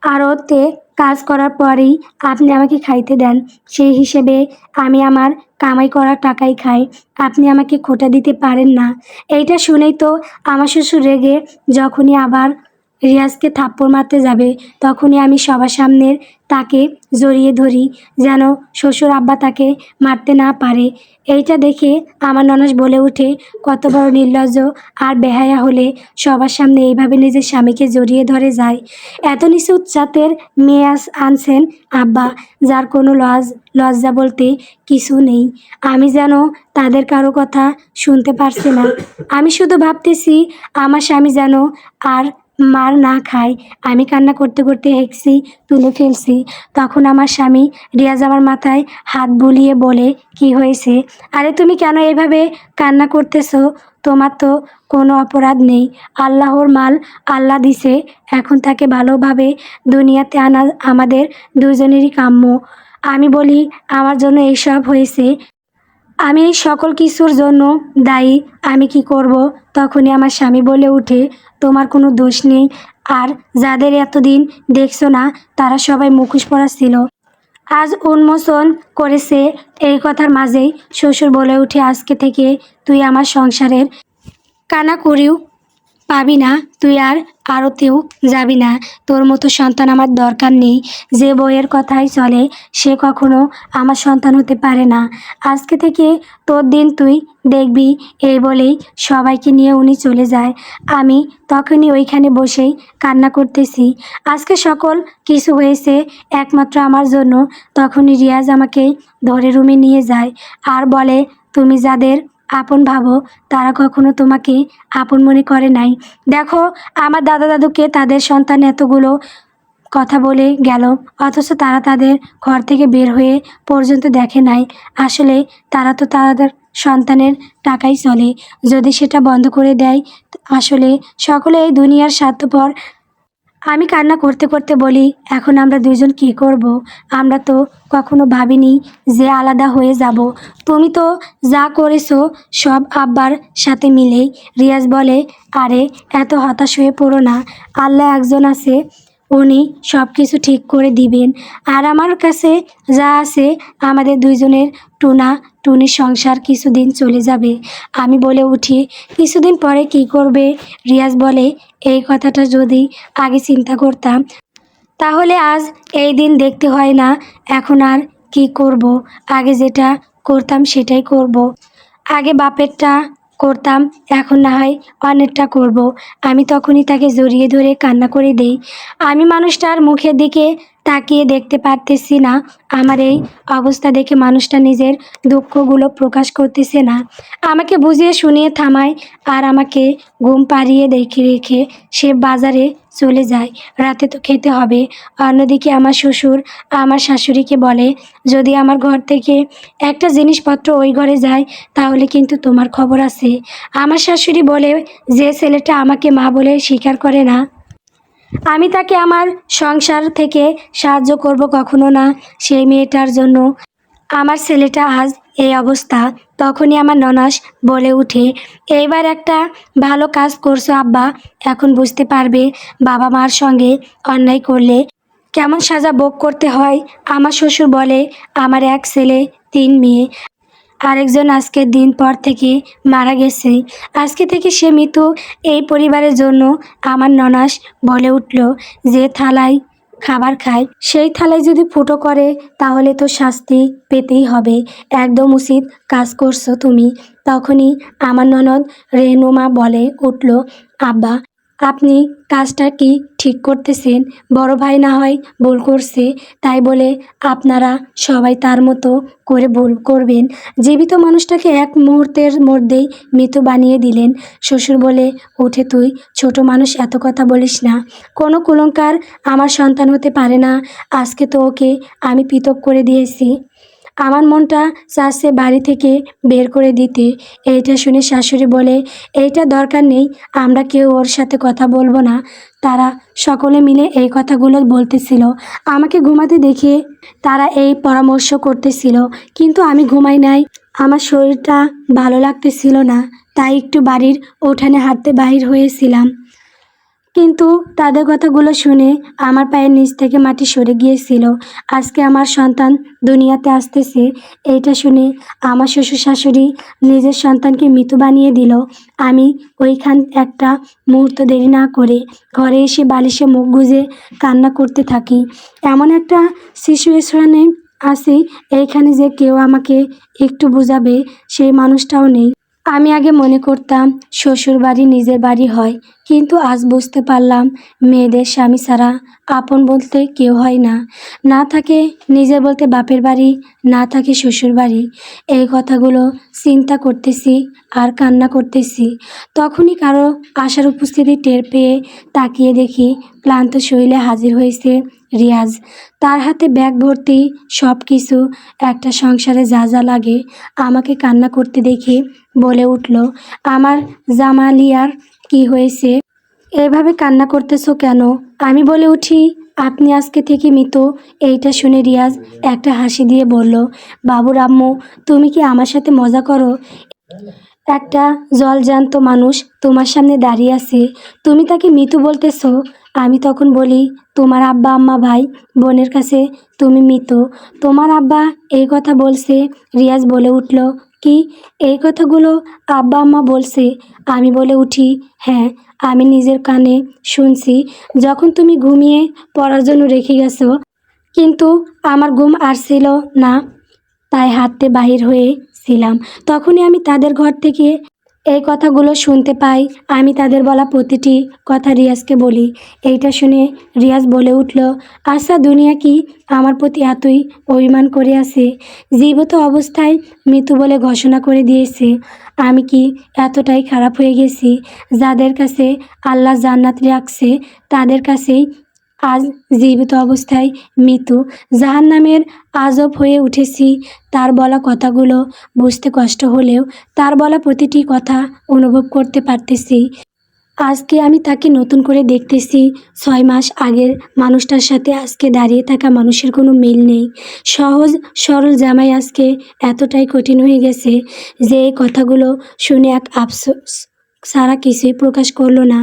আড়তে কাজ করার পরেই আপনি আমাকে খাইতে দেন। সেই হিসেবে আমি আমার কামাই করা টাকাই খাই। আপনি আমাকে খোটা দিতে পারেন না। এইটা শুনেই তো আমার শ্বশুর রেগে যখনই আবার রিয়াজকে থাপ্পড় মারতে যাবে তখনই আমি সবার সামনের তাকে জড়িয়ে ধরি, যেন শ্বশুর আব্বা তাকে মারতে না পারে। এইটা দেখে আমার ননাস বলে ওঠে, কত বড় নির্লজ্জ আর বেহায়া হলে সবার সামনে এইভাবে নিজের স্বামীকে জড়িয়ে ধরে যায়। এত নিচু জাতের মেয়ে আনছেন আব্বা, যার কোনো লজ্জা বলতে কিছু নেই। আমি যেন তাদের কারো কথা শুনতে পারছি না। আমি শুধু ভাবতেছি আমার স্বামী যেন আর মার না খায়। আমি কান্না করতে করতে হেঁকছি তুলে ফেলছি। তখন আমার স্বামী রিয়াজ আমার মাথায় হাত বুলিয়ে বলে, কি হয়েছে? আরে তুমি কেন এইভাবে কান্না করতেছো? তোমার তো কোনো অপরাধ নেই। আল্লাহর মাল আল্লাহ দিছে, এখন তাকে ভালোভাবে দুনিয়াতে আনা আমাদের দুজনেরই কাম্য। আমি বলি, আমার জন্য এইসব হয়েছে, আমি এই সকল কিছুর জন্য দায়ী। আমি কি করব? তখনই আমার স্বামী বলে উঠে, তোমার কোনো দোষ নেই। আর যাদের এতদিন দেখছো না তারা সবাই মুখোশ পরা ছিল, আজ উন্মোচন করেছে। এই কথার মাঝেই শ্বশুর বলে উঠে, আজকে থেকে তুই আমার সংসারের কানাকড়িও পাবি না, তুই আর আরতেও যাবি না। তোর মতো সন্তান আমার দরকার নেই। যে বইয়ের কথাই চলে সে কখনো আমার সন্তান হতে পারে না। আজকে থেকে তোর দিন তুই দেখবি। এই বলেই সবাইকে নিয়ে উনি চলে যায়। আমি তখনই ওইখানে বসেই কান্না করতেছি। আজকে সকল কিছু হয়েছে একমাত্র আমার জন্য। তখনই রিয়াজ আমাকে ধরে রুমে নিয়ে যায় আর বলে, তুমি যাদের আপন ভাবো তারা কখনো তোমাকে আপন মনে করে নাই। দেখো, আমার দাদা দাদুকে তাদের সন্তান এতগুলো কথা বলে গেল, অথচ তারা তাদের ঘর থেকে বের হয়ে পর্যন্ত দেখে নাই। আসলে তারা তো তাদের সন্তানের টাকাই চলে। যদি সেটা বন্ধ করে দেয়, আসলে সকলে এই দুনিয়ার স্বার্থপর। আমি কান্না করতে করতে বলি, এখন আমরা দুজন কি করব? আমরা তো কখনো ভাবিনি যে আলাদা হয়ে যাব। তুমি তো যা করেছো সব আব্বার সাথে মিলেই। রিয়াজ বলে, আরে এত হতাশ হয়ে পড়ো না। আল্লাহ একজন আছে, উনি সব কিছু ঠিক করে দিবেন। আর আমার কাছে যা আছে, আমাদের দুইজনের টুনা টুনির সংসার কিছুদিন চলে যাবে। আমি বলে উঠি, কিছুদিন পরে কি করবে? রিয়াজ বলে, এই কথাটা যদি আগে চিন্তা করতাম তাহলে আজ এই দিন দেখতে হয় না। এখন আর কি করব? আগে যেটা করতাম সেটাই করব। আগে বাপেরটা করতাম, এখন না হয় অন্যেরটা করব। আমি তখনই তাকে জড়িয়ে ধরে কান্না করে দেই। আমি মানুষটার মুখের দিকে তাকিয়ে দেখতে পারতেছি না। আমার এই অবস্থা দেখে মানুষটা নিজের দুঃখগুলো প্রকাশ করতেছে না। আমাকে বুঝিয়ে শুনিয়ে থামায় আর আমাকে ঘুম পাড়িয়ে দেখে রেখে সে বাজারে চলে যায়। রাতে তো খেতে হবে। অন্যদিকে আমার শ্বশুর আমার শাশুড়িকে বলে, যদি আমার ঘর থেকে একটা জিনিসপত্র ওই ঘরে যায় তাহলে কিন্তু তোমার খবর আছে। আমার শাশুড়ি বলে, যে ছেলেটা আমাকে মা বলে স্বীকার করে না, আমি তাকে আমার সংসার থেকে সাহায্য করব কখনো না। সেই মেয়েটার জন্য আমার ছেলেটা আজ এই অবস্থা। তখনই আমার ননাস বলে উঠে, এইবার একটা ভালো কাজ করছো আব্বা। এখন বুঝতে পারবে বাবা মার সঙ্গে অন্যায় করলে কেমন সাজা ভোগ করতে হয়। আমার শ্বশুর বলে, আমার এক ছেলে 3 মেয়ে। আরেকজন আজকের দিন পর থেকে মারা গেছে। আজকে থেকে সে মৃত। এই পরিবারের জন্য আমার ননাস বলে উঠল, যে থালায় খাবার খায় সেই থালায় যদি ফুটো করে তাহলে তো শাস্তি পেতেই হবে। একদম উচিত কাজ করছো তুমি। তখনই আমার ননদ রেনুমা বলে উঠল, আব্বা, আপনি কাজটা কি ঠিক করতেছেন? বড় ভাই না হয় ভুল করছে, তাই বলে আপনারা সবাই তার মতো করে ভুল করবেন? জীবিত মানুষটাকে এক মুহূর্তের মধ্যেই মৃত বানিয়ে দিলেন। শ্বশুর বলে উঠে, তুই ছোট মানুষ, এত কথা বলিস না। কোনো কুলঙ্কার আমার সন্তান হতে পারে না। আজকে তো ওকে আমি পৃথক করে দিয়েছি। আমার মনটা চাচ্ছে বাড়ি থেকে বের করে দিতে। এইটা শুনে শাশুড়ি বলে, এইটা দরকার নেই, আমরা কেউ ওর সাথে কথা বলবো না। তারা সকলে মিলে এই কথাগুলো বলতেছিল। আমাকে ঘুমাতে দেখে তারা এই পরামর্শ করতেছিল, কিন্তু আমি ঘুমাই নাই। আমার শরীরটা ভালো লাগতেছিল না, তাই একটু বাড়ির উঠানে হাঁটতে বাহির হয়েছিলাম। কিন্তু তাদের কথাগুলো শুনে আমার পায়ের নিচ থেকে মাটি সরে গিয়েছিল। আজকে আমার সন্তান দুনিয়াতে আসতেছে, এইটা শুনে আমার শ্বশুর শাশুড়ি নিজের সন্তানকে মৃত বানিয়ে দিল। আমি ওইখান একটা মুহূর্ত দেরি না করে ঘরে এসে বালিশে মুখ গুজে কান্না করতে থাকি। এমন একটা সিচুয়েশনে আছি, এইখানে যে কেউ আমাকে একটু বোঝাবে সেই মানুষটাও নেই। আমি আগে মনে করতাম শ্বশুর বাড়ি নিজের বাড়ি হয়, কিন্তু আজ বুঝতে পারলাম মেয়েদের স্বামী ছাড়া আপন বলতে কেউ হয় না। না থাকে নিজের বলতে বাপের বাড়ি, না থাকে শ্বশুর বাড়ি। এই কথাগুলো চিন্তা করতেছি আর কান্না করতেছি। তখনই কারো আসার উপস্থিতি টের পেয়ে তাকিয়ে দেখি ক্লান্ত শরীরে হাজির হয়েছে রিয়াজ। তার হাতে ব্যাগ ভর্তি সব কিছু, একটা সংসারে যা যা লাগে। আমাকে কান্না করতে দেখে বলে উঠল, আমার জামালিয়ার কি হয়েছে? এভাবে কান্না করতেছো কেন? আমি বলে উঠি, আপনি আজকে থেকে মৃত। এইটা শুনে রিয়াজ একটা হাসি দিয়ে বলল, বাবুর আম্মু, তুমি কি আমার সাথে মজা করো? একটা জলজ্যান্ত মানুষ তোমার সামনে দাঁড়িয়ে আছে, তুমি তাকে মৃত বলতেছো? আমি তখন বলি, তোমার আব্বা আম্মা ভাই বোনের কাছে তুমি মৃত। তোমার আব্বা এই কথা বলছে। রিয়াজ বলে উঠল, কি এই কথাগুলো আব্বা আম্মা বলছে? আমি বলে উঠি, হ্যাঁ, আমি নিজের কানে শুনছি যখন তুমি ঘুমিয়ে পড়ার জন্য রেখে গেছো, কিন্তু আমার ঘুম আসছিল না, তাই হাঁটতে বাহির হয়েছিলাম। তখনই আমি তাদের ঘর থেকে এই কথাগুলো শুনতে পাই। আমি তাদের বলা প্রতিটি কথা রিয়াজকে বলি। এইটা শুনে রিয়াজ বলে উঠল, আচ্ছা দুনিয়া কি আমার প্রতি এতই অভিমান করে আছে? জীবিত অবস্থায় মৃত্যু বলে ঘোষণা করে দিয়েছে। আমি কি এতটাই খারাপ হয়ে গেছি? যাদের কাছে আল্লাহ জান্নাত রাখছে তাদের কাছেই আজ জীবিত অবস্থায় মৃত্যু, জাহান্নামের আজব হয়ে উঠেছি। তার বলা কথাগুলো বুঝতে কষ্ট হলেও তার বলা প্রতিটি কথা অনুভব করতে পারতেছি। আজকে আমি তাকে নতুন করে দেখতেছি। 6 মাস আগের মানুষটার সাথে আজকে দাঁড়িয়ে থাকা মানুষের কোনো মিল নেই। সহজ সরল জামাই আজকে এতটাই কঠিন হয়ে গেছে যে এই কথাগুলো শুনে এক আফসোস সারা কিছুই প্রকাশ করলো না।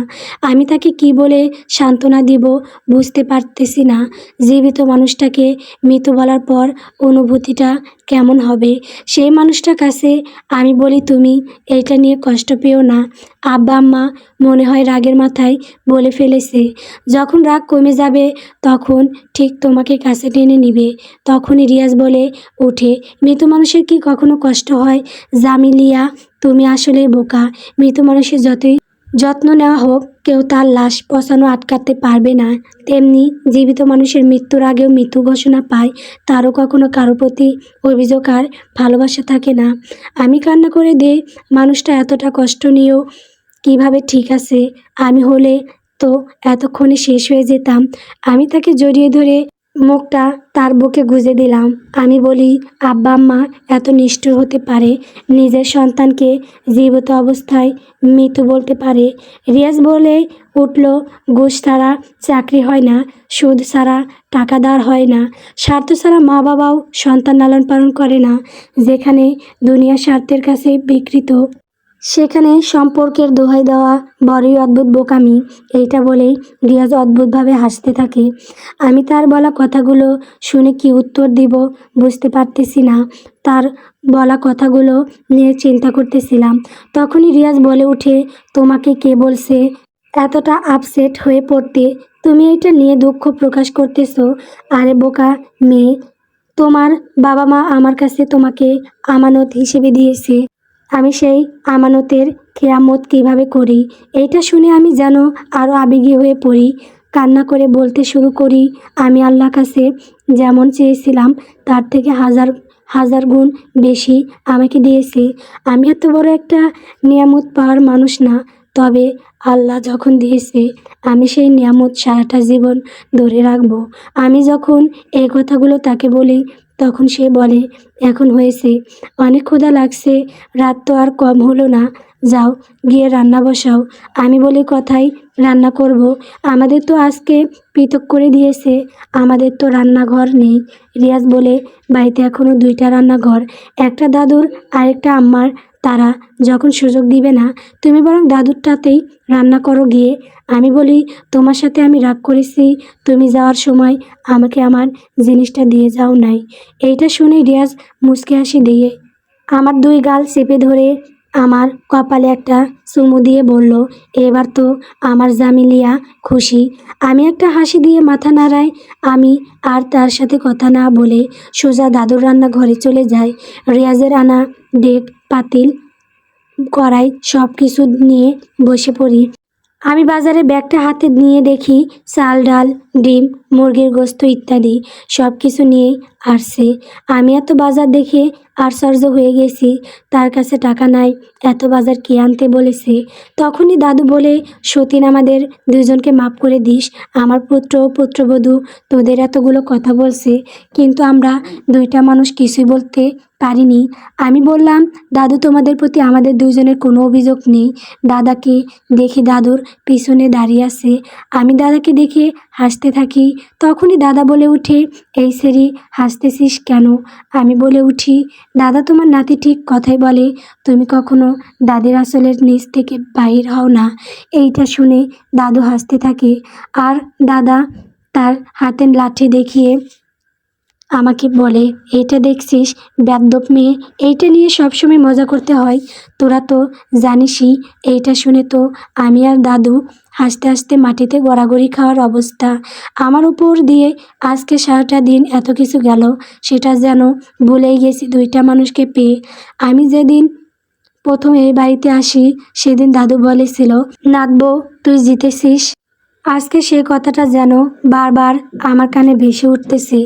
আমি তাকে কি বলে সান্ত্বনা দিব বুঝতে পারতেছি না। জীবিত মানুষটাকে মৃত বলার পর অনুভূতিটা কেমন হবে? সেই মানুষটার কাছে আমি বলি, তুমি এটা নিয়ে কষ্ট পেও না। আব্বা আম্মা মনে হয় রাগের মাথায় বলে ফেলেছে, যখন রাগ কমে যাবে তখন ঠিক তোমাকে কাছে টেনে নিবে। তখনই রিয়াজ বলে ওঠে, মৃত মানুষের কি কখনো কষ্ট হয়? জামিলিয়া, তুমি আসলে বোকা। মৃত মানুষের যতই যত্ন নেওয়া হোক, কেউ তার লাশ পচানো আটকাতে পারবে না। তেমনি জীবিত মানুষের মৃত্যুর আগেও মৃত্যু ঘোষণা পায়, তারও কখনো কারো প্রতি অভিযোগ আর ভালোবাসা থাকে না। আমি কান্না করে দিই, মানুষটা এতটা কষ্ট নিয়েও কিভাবে ঠিক আছে? আমি হলে তো এতক্ষণে শেষ হয়ে যেতাম। আমি তাকে জড়িয়ে ধরে মুখটা তার বুকে গুজে দিলাম। আমি বলি, আব্বা আম্মা এত নিষ্ঠুর হতে পারে? নিজের সন্তানকে জীবিত অবস্থায় মৃত বলতে পারে? রিয়াজ বলে উঠল, ঘুষ ছাড়া চাকরি হয় না, সুদ ছাড়া টাকা ধার হয় না, স্বার্থ ছাড়া মা বাবাও সন্তান লালন পালন করে না। যেখানে দুনিয়া স্বার্থের কাছে বিকৃত, সেখানে সম্পর্কের দোহাই দেওয়া বড়ই অদ্ভুত বোকামি। এইটা বলেই রিয়াজ অদ্ভুতভাবে হাসতে থাকে। আমি তার বলা কথাগুলো শুনে কি উত্তর দিব বুঝতে পারতেছি না। তার বলা কথাগুলো নিয়ে চিন্তা করতেছিলাম। তখনই রিয়াজ বলে উঠে, তোমাকে কে বলছে এতটা আপসেট হয়ে পড়তে? তুমি এটা নিয়ে দুঃখ প্রকাশ করতেছো? আরে বোকা মেয়ে, তোমার বাবা মা আমার কাছে তোমাকে আমানত হিসেবে দিয়েছে। আমি সেই আমানতের খেয়ামত কিভাবে করি? এইটা শুনে আমি যেন আরও আবেগী হয়ে পড়ি। কান্না করে বলতে শুরু করি, আমি আল্লাহর কাছে যেমন চেয়েছিলাম তার থেকে হাজার হাজার গুণ বেশি আমাকে দিয়েছে। আমি এত বড় একটা নিয়ামত পাওয়ার মানুষ না, তবে আল্লাহ যখন দিয়েছে আমি সেই নিয়ামত সারাটা জীবন ধরে রাখবো। আমি যখন এই কথাগুলো তাকে বলি তখন সে বলে, এখন হয়েছে, অনেক ক্ষুধা লাগছে, রাত তো আর কম হলো না, যাও গিয়ে রান্না বসাও। আমি বলি, কথাই রান্না করব? আমাদের তো আজকে পৃথক করে দিয়েছে, আমাদের তো রান্নাঘর নেই। রিয়াজ বলে, বাড়িতে এখনও 2টা রান্নাঘর, একটা দাদুর আরেকটা আম্মার। তারা যখন সুযোগ দিবে না, তুমি বরং দাদুরটাতেই রান্না করো গিয়ে। আমি বলি, তোমার সাথে আমি রাগ করেছি? তুমি যাওয়ার সময় আমাকে আমার জিনিসটা দিয়ে যাও নাই। এইটা শুনে রিয়াজ মুচকি হাসি দিয়ে আমার 2 গাল চেপে ধরে আমার কপালে একটা চুমু দিয়ে বলল, এবার তো আমার জামিলিয়া খুশি। আমি একটা হাসি দিয়ে মাথা নাড়াই। আমি আর তার সাথে কথা না বলে সোজা দাদুর রান্নাঘরে চলে যাই। রিয়াজের আনা ডেক, পাতিল, কড়াই সব কিছু নিয়ে বসে পড়ি। আমি বাজারে ব্যাগটা হাতে নিয়ে দেখি চাল ডাল ডিম মুরগির গোস্ত ইত্যাদি সব কিছু নিয়েই আসছে। আমি এত বাজার দেখে আশ্চর্য হয়ে গেছি, তার কাছে টাকা নাই, এত বাজার কে আনতে বলেছে? তখনই দাদু বলে, সতীন, আমাদের 2জনকে মাফ করে দিস। আমার পুত্র ও পুত্রবধূ তোদের এতগুলো কথা বলছে, কিন্তু আমরা 2টা মানুষ কিছুই বলতে পারিনি। আমি বললাম, দাদু, তোমাদের প্রতি আমাদের 2জনের কোনো অভিযোগ নেই। দাদাকে দেখি দাদুর পিছনে দাঁড়িয়ে আছে। আমি দাদাকে দেখে হাসতে থাকি। তখনই দাদা বলে উঠে, এই সেরি, হাসতেছিস কেন? আমি বলে উঠি, দাদা, তোমার নাতি ঠিক কথাই বলে, তুমি কখনো দাদির আসলের নিচ থেকে বাহির হও না। এইটা শুনে দাদু হাসতে থাকে আর দাদা তার হাতের লাঠি দেখিয়ে আমাকে বলে, এইটা দেখছিস বেয়াদ্দপ মেয়ে, এইটা নিয়ে সবসময় মজা করতে হয়, তোরা তো জানিসই। এইটা শুনে তো আমি আর দাদু হাসতে হাসতে মাটিতে গড়াগড়ি খাওয়ার অবস্থা। আমার উপর দিয়ে আজকে সারাটা দিন এত কিছু গেল, সেটা যেন ভুলেই গেছি দুইটা মানুষকে পেয়ে। আমি যেদিন প্রথম এই বাড়িতে আসি সেদিন দাদু বলেছিল, নাতবউ তুই জিতেছিস। আজকে সে কথাটা যেন বারবার আমার কানে ভেসে উঠতেছে।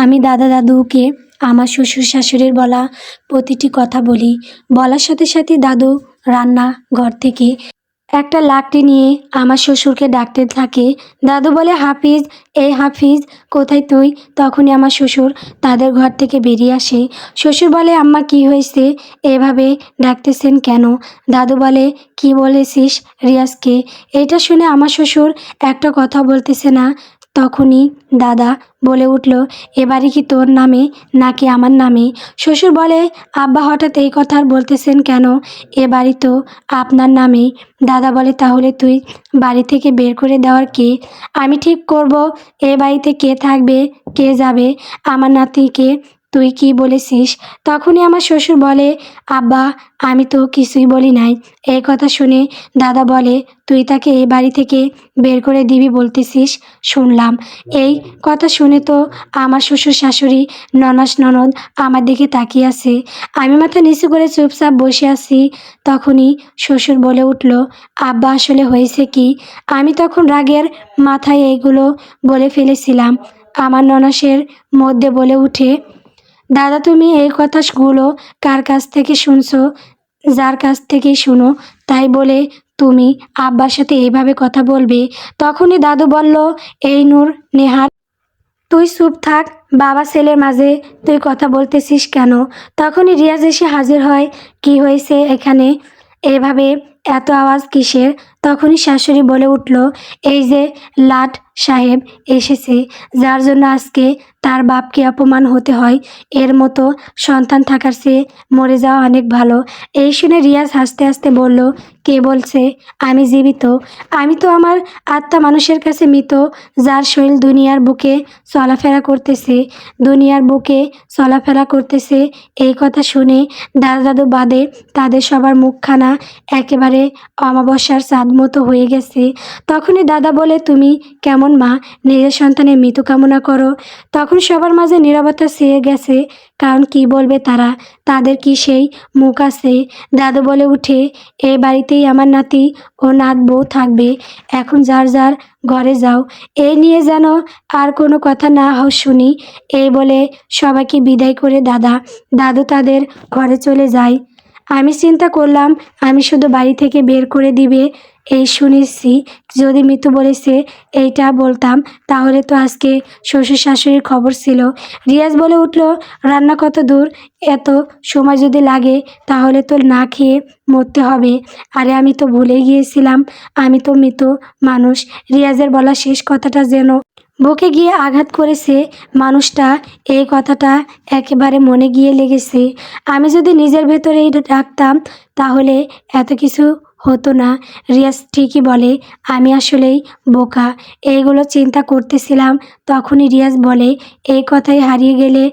আমি দাদুকে আমার শ্বশুর শাশুড়ির বলা প্রতিটি কথা বলি। বলার সাথে সাথে দাদু রান্না ঘর থেকে একটা লাকড়ি নিয়ে আমার শ্বশুরকে ডাকতে থাকে। দাদু বলে, হাফিজ, এই হাফিজ, কোথায় তুই? তখনই আমার শ্বশুর তাদের ঘর থেকে বেরিয়ে আসে। শ্বশুর বলে, আম্মা কি হয়েছে, এভাবে ডাকতেছেন কেন? দাদু বলে, কি বলেছিস রিয়াজকে? এটা শুনে আমার শ্বশুর একটা কথা বলতেছে না। তখনই দাদা বলে উঠল, এবারে কি তোর নামে নাকি আমার নামে? শ্বশুর বলে, আব্বা হঠাৎ এই কথা আর বলতেছেন কেন? এ বাড়ি তো আপনার নামেই। দাদা বলে, তাহলে তুই বাড়ি থেকে বের করে দেওয়ার কে? আমি ঠিক করব এ বাড়িতে কে থাকবে কে যাবে। আমার নাতিকে তুই কি বলেছিস? তখনই আমার শ্বশুর বলে, আব্বা আমি তো কিছুই বলি নাই। এই কথা শুনে দাদা বলে, তুই তাকে এই বাড়ি থেকে বের করে দিবি বলতেছিস? শুনলাম। এই কথা শুনে তো আমার শ্বশুর শাশুড়ি ননাস ননদ আমার দিকে তাকিয়ে আছে। আমি মাথা নিচু করে চুপচাপ বসে আছি। তখনই শ্বশুর বলে উঠল, আব্বা আসলে হয়েছে কি? আমি তখন রাগের মাথায় এইগুলো বলে ফেলেছিলাম। আমার ননাসের মধ্যে বলে উঠে, দাদা তুমি এই কথাগুলো কার কাছ থেকে শুনছো? যার কাছ থেকেই শুনো, তাই বলে তুমি আব্বার সাথে এইভাবে কথা বলবে? তখনই দাদু বলল, এই নূর নেহার, তুই চুপ থাক। বাবা ছেলের মাঝে তুই কথা বলতেছিস কেন? তখনই রিয়াজ এসে হাজির হয়। কি হয়েছে এখানে, এভাবে এত আওয়াজ কিসের? তখনই শাশুড়ি বলে উঠল, এই যে লাট সাহেব এসেছে, যার জন্য আজকে তার বাপকে অপমান হতে হয়। এর মতো সন্তান থাকার চেয়ে মরে যাওয়া অনেক ভালো। এই শুনে রিয়াজ হাসতে হাসতে বলল, কে বলছে আমি জীবিত? আমি তো আমার আত্মা মানুষের কাছে মৃত, যার শরীর দুনিয়ার বুকে চলাফেরা করতেছে, দুনিয়ার বুকে চলাফেরা করতেছে। এই কথা শুনে দাদু বাদে তাদের সবার মুখখানা একেবারে অমাবস্যার চাঁদ মতো হয়ে গেছে। তখনই দাদা বলে, তুমি কেমন মা, নিজের সন্তানের মৃত্যু কামনা করো? তখন সবার মাঝে নীরবতা ছেয়ে গেছে। কারণ কি বলবে তারা, তাদের কি সেই মুখ আছে? দাদু বলে উঠে, এই বাড়িতেই আমার নাতি ও নাত বউ থাকবে। এখন যার যার ঘরে যাও, এই নিয়ে যেন আর কোনো কথা না শুনি। এই বলে সবাইকে বিদায় করে দাদু তাদের ঘরে চলে যায়। আমি চিন্তা করলাম, আমি শুধু বাড়ি থেকে বের করে দিবে এই শুনেছি। যদি মিতু বলেছে এইটা বলতাম, তাহলে তো আজকে শ্বশুর শাশুড়ির খবর ছিল। রিয়াজ বলে উঠল, রান্না কত দূর? এত সময় যদি লাগে তাহলে তো না খেয়ে মরতে হবে। আরে আমি তো ভুলেই গিয়েছিলাম, আমি তো মৃত মানুষ। রিয়াজের বলা শেষ কথাটা যেন বুকে গিয়ে আঘাত করেছে। মানুষটা এই কথাটা একেবারে মনে গিয়ে লেগেছে। আমি যদি নিজের ভেতরে এটা রাখতাম তাহলে এত কিছু হতো না। রিয়াজ ঠিকই বলে, আমি আসলেই বোকা। এইগুলো চিন্তা করতেছিলাম। তখনই রিয়াজ বলে, এই কথাই হারিয়ে গেলে,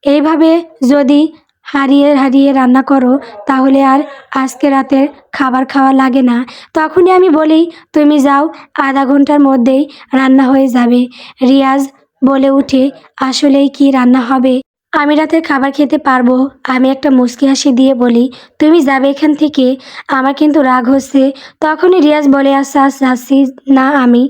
এইভাবে যদি হারিয়ে হারিয়ে রান্না করো তাহলে আর আজকে রাতের খাবার খাওয়া লাগে না। তখনই আমি বলি, তুমি যাও, আধা ঘন্টার মধ্যেই রান্না হয়ে যাবে। রিয়াজ বলে উঠে, আসলেই কি রান্না হবে? আমি রাতের খাবার খেতে পারবো? আমি একটা মুচকি হাসি দিয়ে বলি, তুমি যাবে এখান থেকে, আমার কিন্তু রাগ হচ্ছে। তখনই রিয়াজ বলে, আচ্ছা আচ্ছা যাচ্ছি না আমি,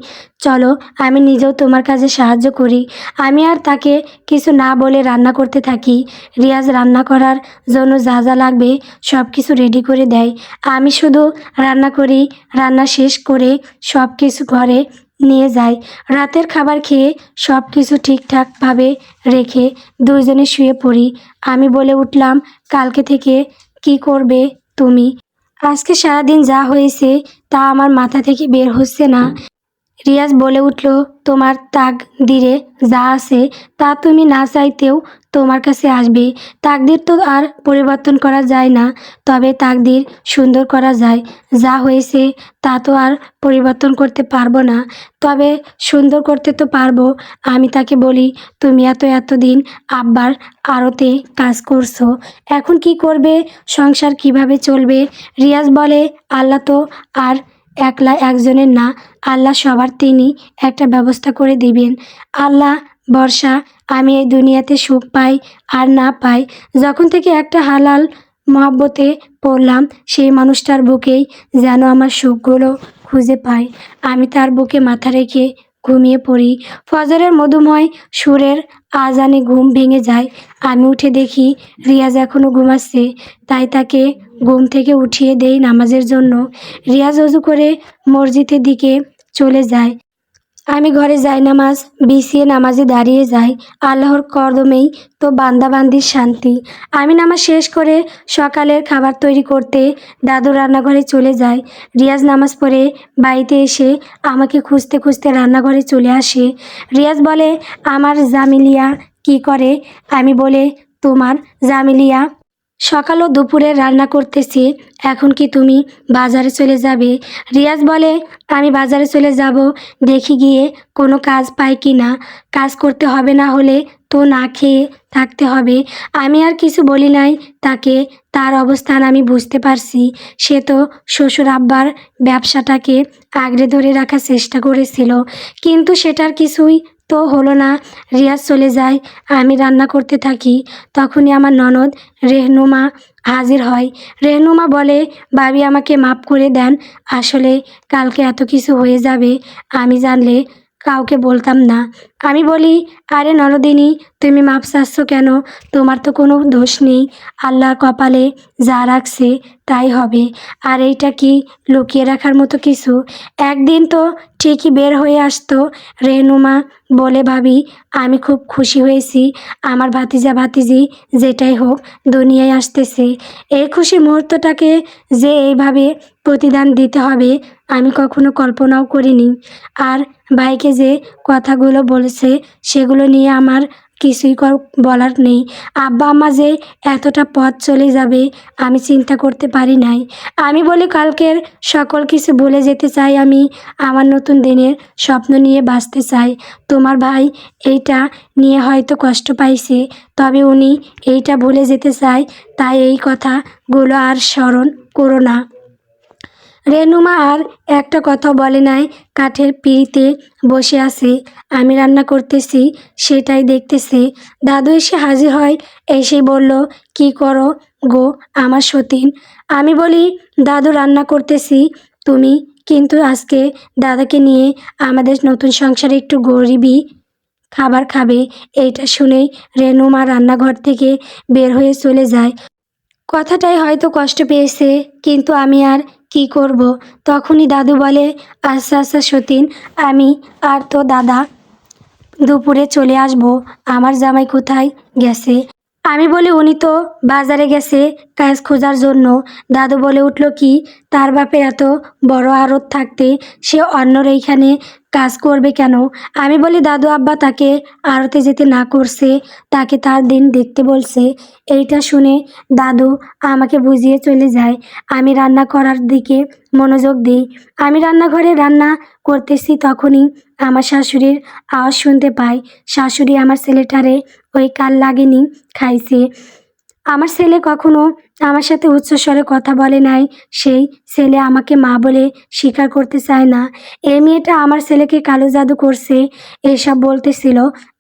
চলো আমি নিজেও তোমার কাজে সাহায্য করি। আমি আর তাকে কিছু না বলে রান্না করতে থাকি। রিয়াজ রান্না করার জন্য যা যা লাগবে সব কিছু রেডি করে দেয়। আমি শুধু রান্না করি। রান্না শেষ করে সব কিছু ঘরে নিয়ে যাই। রাতের খাবার খেয়ে সব কিছু ঠিকঠাকভাবে রেখে দুইজনে শুয়ে পড়ি। আমি বলে উঠলাম, কালকে থেকে কি করবে তুমি? আজকে সারাদিন যা হয়েছে তা আমার মাথা থেকে বের হচ্ছে না। রিয়াজ বলে উঠল, তোমার তাকদিরে যা আছে তা তুমি না চাইতেও তোমার কাছে আসবে। তাকদির তো আর পরিবর্তন করা যায় না, তবে তাকদির সুন্দর করা যায়। যা হয়েছে তা তো আর পরিবর্তন করতে পারবো না, তবে সুন্দর করতে তো পারবো। আমি তাকে বলি, তুমি এতদিন আব্বার আড়তে কাজ করছো, এখন কি করবে? সংসার কিভাবে চলবে? রিয়াজ বলে, আল্লাহ তো আর একলা একজনের না, আল্লাহ সবার, তিনি একটা ব্যবস্থা করে দিবেন। আল্লাহ ভরসা। আমি এই দুনিয়াতে সুখ পাই আর না পাই, যখন থেকে একটা হালাল মহব্বতে পড়লাম, সেই মানুষটার বুকেই যেন আমার সুখগুলো খুঁজে পাই। আমি তার বুকে মাথা রেখে ঘুমিয়ে পড়ি। ফজরের মধুময় সুরের আজানে ঘুম ভেঙে যায়। আমি উঠে দেখি রিয়াজ এখনও ঘুমাচ্ছে, তাই তাকে ঘুম থেকে উঠিয়ে দেই নামাজের জন্য। রিয়াজ অজু করে মসজিদের দিকে চলে যায়। আমি ঘরে যাই, নামাজ বিছিয়ে নামাজে দাঁড়িয়ে যাই। আল্লাহর কদমেই তো বান্দাবান্দির শান্তি। আমি নামাজ শেষ করে সকালের খাবার তৈরি করতে দাদুর রান্নাঘরে চলে যাই। রিয়াজ নামাজ পড়ে বাড়িতে এসে আমাকে খুঁজতে খুঁজতে রান্নাঘরে চলে আসে। রিয়াজ বলে, আমার জামিলিয়া কি করে? আমি বলে, তোমার জামিলিয়া সকাল ও দুপুরে রান্না করতেছি, এখন কি তুমি বাজারে চলে যাবে? রিয়াজ বলে, আমি বাজারে চলে যাব, দেখি গিয়ে কোনো কাজ পাই কি না। কাজ করতে হবে, না হলে তো না খেয়ে থাকতে হবে। আমি আর কিছু বলি নাই তাকে। তার অবস্থান আমি বুঝতে পারছি। সে তো শ্বশুর আব্বার ব্যবসাটাকে আগড়ে ধরে রাখার চেষ্টা করেছিল, কিন্তু সেটার কিছুই তো হলো না। রিয়াজ চলে যায়, আমি রান্না করতে থাকি। তখনই আমার ননদ রেহনুমা হাজির হয়। রেহনুমা বলে, ভাবি আমাকে মাফ করে দেন, আসলে কালকে এত কিছু হয়ে যাবে আমি জানলে কাউকে বলতাম না। আমি বলি, আরে ননদিনী, তুমি মাপ চাচ্ছ কেন? তোমার তো কোনো দোষ নেই, আল্লাহর কপালে যা রাখছে তাই হবে। আর এইটা কি লুকিয়ে রাখার মতো কিছু? একদিন তো ঠিকই বের হয়ে আসতো। রেহনুমা বলে, ভাবি আমি খুব খুশি হয়েছি, আমার ভাতিজা ভাতিজি যেটাই হোক দুনিয়ায় আসতেছে। এই খুশির মুহূর্তটাকে যে এইভাবে প্রতিদান দিতে হবে আমি কখনো কল্পনাও করিনি। আর ভাইকে যে কথাগুলো বলেছে সেগুলো নিয়ে আমার কিছুই বলার নেই। আব্বা আম্মা যে এতটা পথ চলে যাবে আমি চিন্তা করতে পারি নাই। আমি বলি, কালকের সকল কিছু ভুলে যেতে চাই আমি, আমার নতুন দিনের স্বপ্ন নিয়ে বাঁচতে চাই। তোমার ভাই এইটা নিয়ে হয়তো কষ্ট পাইছে, তবে উনি এইটা ভুলে যেতে চায়, তাই এই কথাগুলো আর স্মরণ করো না। রেনুমা আর একটা কথা বলে নাই, কাঠের পিঁড়িতে বসে আছে। আমি রান্না করতেছি সেটাই দেখতেছে। দাদু এসে হাজির হয়, এসে বলল, কি করো গো আমার সতীন? আমি বলি, দাদু রান্না করতেছি। তুমি কিন্তু আজকে দাদাকে নিয়ে আমাদের নতুন সংসারে একটু গরিবই খাবার খাবে। এইটা শুনেই রেনুমা রান্নাঘর থেকে বের হয়ে চলে যায়। কথাটাই হয়তো কষ্ট পেয়েছে, কিন্তু আমি আর কি করব। তখনই দাদু বলে, আচ্ছা আচ্ছা সতীন, আমি আর তো দাদা দুপুরে চলে আসবো। আমার জামাই কোথায় গেছে? আমি বলি, উনি তো বাজারে গেছে কাজ খোঁজার জন্য। দাদু বলে উঠল, কি তার বাপের এত বড় আড়ত থাকতে সে অন্যর এইখানে কাজ করবে কেন? আমি বলি, দাদু আব্বা তাকে আড়তে যেতে না করছে, তাকে তার দিন দেখতে বলছে। এইটা শুনে দাদু আমাকে বুঝিয়ে চলে যায়। আমি রান্না করার দিকে মনোযোগ দিই। আমি রান্নাঘরে রান্না করতেছি, তখনই আমার শাশুড়ির আওয়াজ শুনতে পাই। শাশুড়ি আমার ছেলেটারে ওই কাল লাগেনি খাইছে। আমার ছেলে কখনো আমার সাথে উচ্চস্বরে কথা বলে নাই, সেই ছেলে আমাকে মা বলে স্বীকার করতে চায় না। এই মেয়েটা আমার ছেলেকে কালো জাদু করছে, এসব বলতেছিল।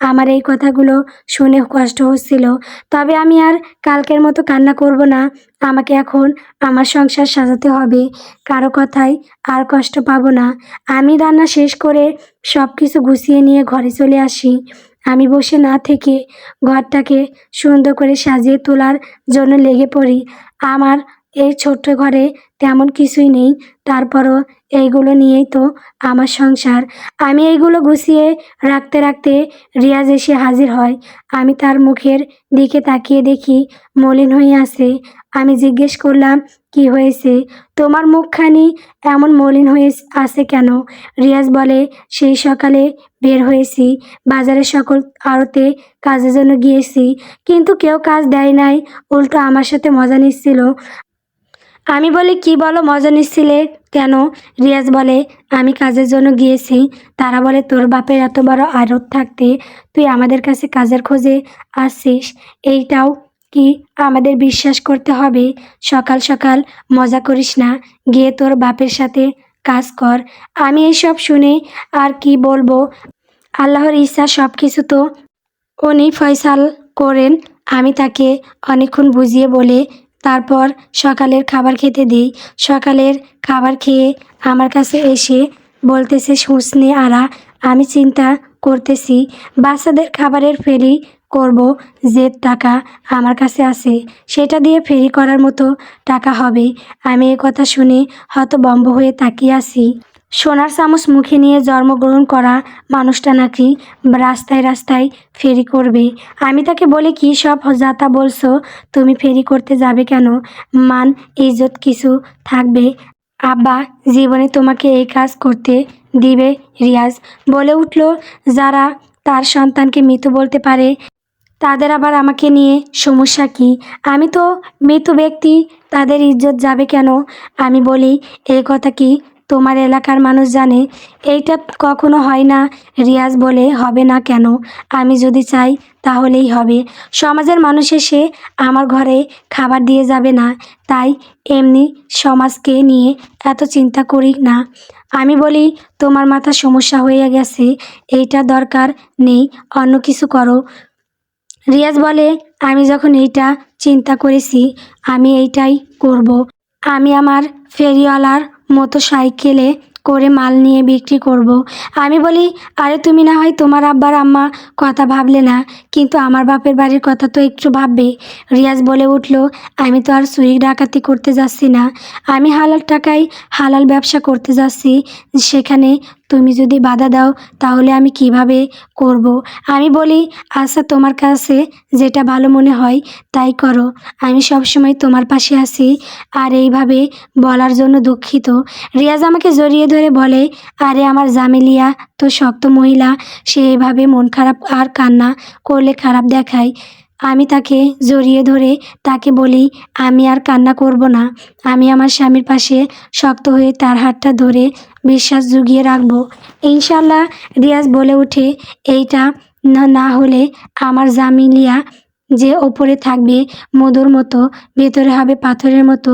আমার এই কথাগুলো শুনে কষ্ট হচ্ছিল, তবে আমি আর কালকের মতো কান্না করব না। আমাকে এখন আমার সংসার সাজাতে হবে, কারো কথায় আর কষ্ট পাবো না। আমি রান্না শেষ করে সব কিছু গুছিয়ে নিয়ে ঘরে চলে আসি। আমি বসে না থেকে ঘরটাকে সুন্দর করে সাজিয়ে তোলার জন্য লেগে পড়ি। আমার এই ছোট্ট ঘরে তেমন কিছুই নেই, তারপরও এইগুলো নিয়েই তো আমার সংসার। আমি এইগুলো গুছিয়ে রাখতে রাখতে রিয়াজ এসে হাজির হয়। আমি তার মুখের দিকে তাকিয়ে দেখি মলিন হয়ে আছে। আমি জিজ্ঞেস করলাম, কি হয়েছে? তোমার মুখখানি এমন মলিন হয়ে আছে কেন? রিয়াজ বলে, সেই সকালে বের হয়েছি, বাজারের সকল আড়তে কাজের জন্য গিয়েছি, কিন্তু কেউ কাজ দেয় নাই, উল্টো আমার সাথে মজা নিচ্ছিল। আমি বলি, কি বলো, মজা নিচ্ছিলে কেন? রিয়াজ বলে, আমি কাজের জন্য গিয়েছি, তারা বলে তোর বাপের এত বড় আড়ত থাকতে তুই আমাদের কাছে কাজের খোঁজে আসছিস, এইটাও কি আমাদের বিশ্বাস করতে হবে? সকাল সকাল মজা করিস না, গিয়ে তোর বাপের সাথে কাজ কর। আমি এইসব শুনে আর কি বলবো, আল্লাহর ইচ্ছা সব কিছু তো উনি ফয়সাল করেন। আমি তাকে অনেকক্ষণ বুঝিয়ে বলে তারপর সকালের খাবার খেতে দিই। সকালের খাবার খেয়ে আমার কাছে এসে বলতেছে, হুসনে আরা, আমি চিন্তা করতেছি বাচ্চাদের খাবারের ফেরি করব, যে টাকা আমার কাছে আছে সেটা দিয়ে ফেরি করার মতো টাকা হবে। আমি এ কথা শুনে হতভম্ব হয়ে তাকিয়ে আছি। সোনার চামচ মুখে নিয়ে জন্মগ্রহণ করা মানুষটা নাকি রাস্তায় রাস্তায় ফেরি করবে। আমি তাকে বলি, কী সব যাতা বলছো, তুমি ফেরি করতে যাবে কেন? মান ইজ্জত কিছু থাকবে? আব্বা জীবনে তোমাকে এই কাজ করতে দিবে? রিয়াজ বলে উঠল, যারা তার সন্তানকে মৃত বলতে পারে তাদের আবার আমাকে নিয়ে সমস্যা কি? আমি তো মৃত ব্যক্তি, তাদের ইজ্জত যাবে কেন? আমি বলি, এই কথা কি তোমার এলাকার মানুষ জানে? এইটা কখনো হয় না। রিয়াজ বলে, হবে না কেন? আমি যদি চাই তাহলেই হবে। সমাজের মানুষ এসে আমার ঘরে খাবার দিয়ে যাবে না, তাই এমনি সমাজকে নিয়ে এত চিন্তা করি না। আমি বলি, তোমার মাথা সমস্যা হয়ে গেছে, এইটা দরকার নেই, অন্য কিছু করো। রিয়াজ বলে, আমি যখন এইটা চিন্তা করেছি আমি এইটাই করব। আমি আমার ফেরিওয়ালার মতো সাইকেলে করে মাল নিয়ে বিক্রি করব। আমি বলি, আরে তুমি না হয় তোমার আব্বার আম্মা কথা ভাবলে না, কিন্তু আমার বাপের বাড়ির কথা তো একটু ভাববে। রিয়াজ বলে উঠল, আমি তো আর চুরি ডাকাতি করতে যাচ্ছি না, আমি হালাল টাকায় হালাল ব্যবসা করতে যাচ্ছি, সেখানে তুমি যদি বাধা দাও তাহলে আমি কিভাবে করব? আমি বলি, আচ্ছা তোমার কাছে যেটা ভালো মনে হয় তাই করো, আমি সবসময় তোমার পাশে আছি। আর এইভাবে বলার জন্য দুঃখিত। রিয়াজ আমাকে জড়িয়ে ধরে বলে, আরে আমার জামিলিয়া তো শক্ত মহিলা, সে এভাবে মন খারাপ আর কান্না করলে খারাপ দেখায়। আমি তাকে জড়িয়ে ধরে তাকে বলি, আমি আর কান্না করব না, আমি আমার স্বামীর পাশে শক্ত হয়ে তার হাতটা ধরে বিশ্বাস জুগিয়ে রাখবো, ইনশাল্লাহ। রিয়াজ বলে উঠে, এইটা না না হলে আমার জামিলিয়া যে ওপরে থাকবে মধুর মতো, ভেতরে হবে পাথরের মতো,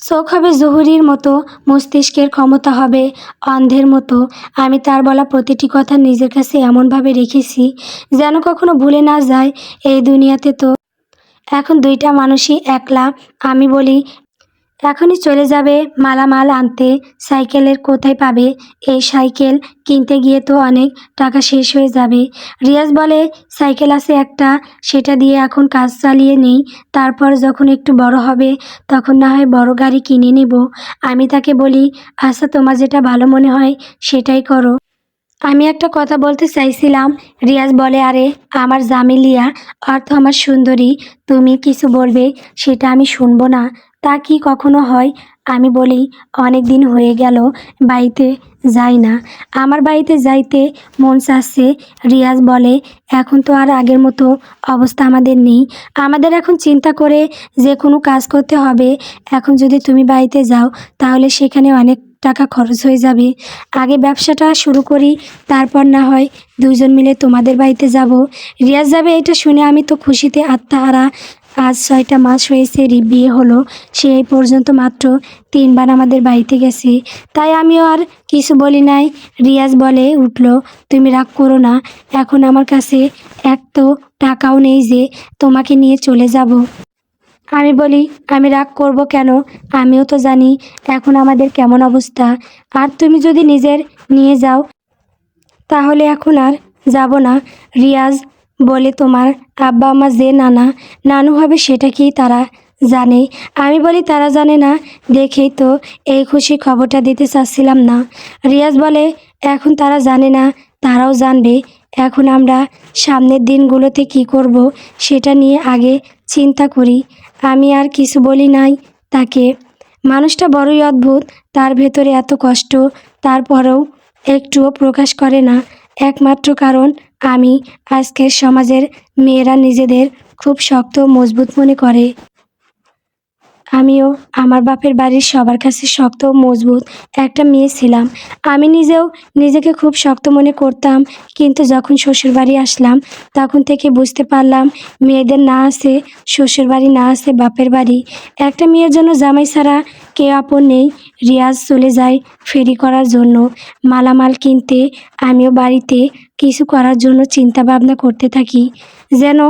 চোখ হবে জহুরির মতো, মস্তিষ্কের ক্ষমতা হবে অন্ধের মতো। আমি তার বলা প্রতিটি কথা নিজের কাছে এমনভাবে রেখেছি যেন কখনো ভুলে না যায়। এই দুনিয়াতে তো এখন দুইটা মানুষই একলা। আমি বলি, এখনই চলে যাবে মালামাল আনতে, সাইকেলের কোথায় পাবে? এই সাইকেল কিনতে গিয়ে তো অনেক টাকা শেষ হয়ে যাবে। রিয়াজ বলে, সাইকেল আছে একটা, সেটা দিয়ে এখন কাজ চালিয়ে নেই, তারপর যখন একটু বড় হবে তখন না হয় বড় গাড়ি কিনে নেব। আমি তাকে বলি, আচ্ছা তোমার যেটা ভালো মনে হয় সেটাই করো। আমি একটা কথা বলতে চাইছিলাম। রিয়াজ বলে, আরে আমার জামিলিয়া অর্থ আমার সুন্দরী, তুমি কিছু বলবে সেটা আমি শুনবো না, তা কি কখনো হয়? আমি বলি, অনেক দিন হয়ে গেল বাড়িতে যাই না, আমার বাড়িতে যাইতে মন চাচ্ছে। রিয়াজ বলে, এখন তো আর আগের মতো অবস্থা আমাদের নেই, আমাদের এখন চিন্তা করে যে কোনো কাজ করতে হবে। এখন যদি তুমি বাড়িতে যাও তাহলে সেখানে অনেক টাকা খরচ হয়ে যাবে, আগে ব্যবসাটা শুরু করি, তারপর না হয় দুজন মিলে তোমাদের বাড়িতে যাব। রিয়াজ যাবে এটা শুনে আমি তো খুশিতে আত্মহারা। আজ 6টা মাস হয়েছে বিয়ে হলো, সে এই পর্যন্ত মাত্র 3বার আমাদের বাড়িতে গেছে, তাই আমিও আর কিছু বলি নাই। রিয়াজ বলে উঠল, তুমি রাগ করো না, এখন আমার কাছে এক তো টাকাও নেই যে তোমাকে নিয়ে চলে যাব। আমি বলি, আমি রাগ করব কেন? আমিও তো জানি এখন আমাদের কেমন অবস্থা, আর তুমি যদি নিজের নিয়ে যাও তাহলে এখন আর যাব না। রিয়াজ বলে, তোমার আব্বা আম্মা যে নানু হবে সেটা কি তারা জানে? আমি বলি, তারা জানে না দেখেই তো এই খুশি খবরটা দিতে চাচ্ছিলাম না। রিয়াজ বলে, এখন তারা জানে না, তারাও জানবে। এখন আমরা সামনের দিনগুলোতে কি করব সেটা নিয়ে আগে চিন্তা করি। আমি আর কিছু বলি নাই তাকে। মানুষটা বড়ই অদ্ভুত, তার ভেতরে এত কষ্ট, তারপরেও একটুও প্রকাশ করে না। একমাত্র কারণ আমি। আজকের সমাজের মেয়েরা নিজেদের খুব শক্ত মজবুত মনে করে। আমিও আমার বাপের বাড়ির সবার কাছে শক্ত ও মজবুত একটা মেয়ে ছিলাম। আমি নিজেও নিজেকে খুব শক্ত মনে করতাম, কিন্তু যখন শ্বশুরবাড়ি আসলাম তখন থেকে বুঝতে পারলাম মেয়েদের না আছে শ্বশুরবাড়ি, না আছে বাপের বাড়ি। একটা মেয়ের জন্য জামাই ছাড়া কেউ আপন নেই। রিয়াজ চলে যায় ফেরি করার জন্য মালামাল কিনতে। আমিও বাড়িতে কিছু করার জন্য চিন্তা ভাবনা করতে থাকি, যেন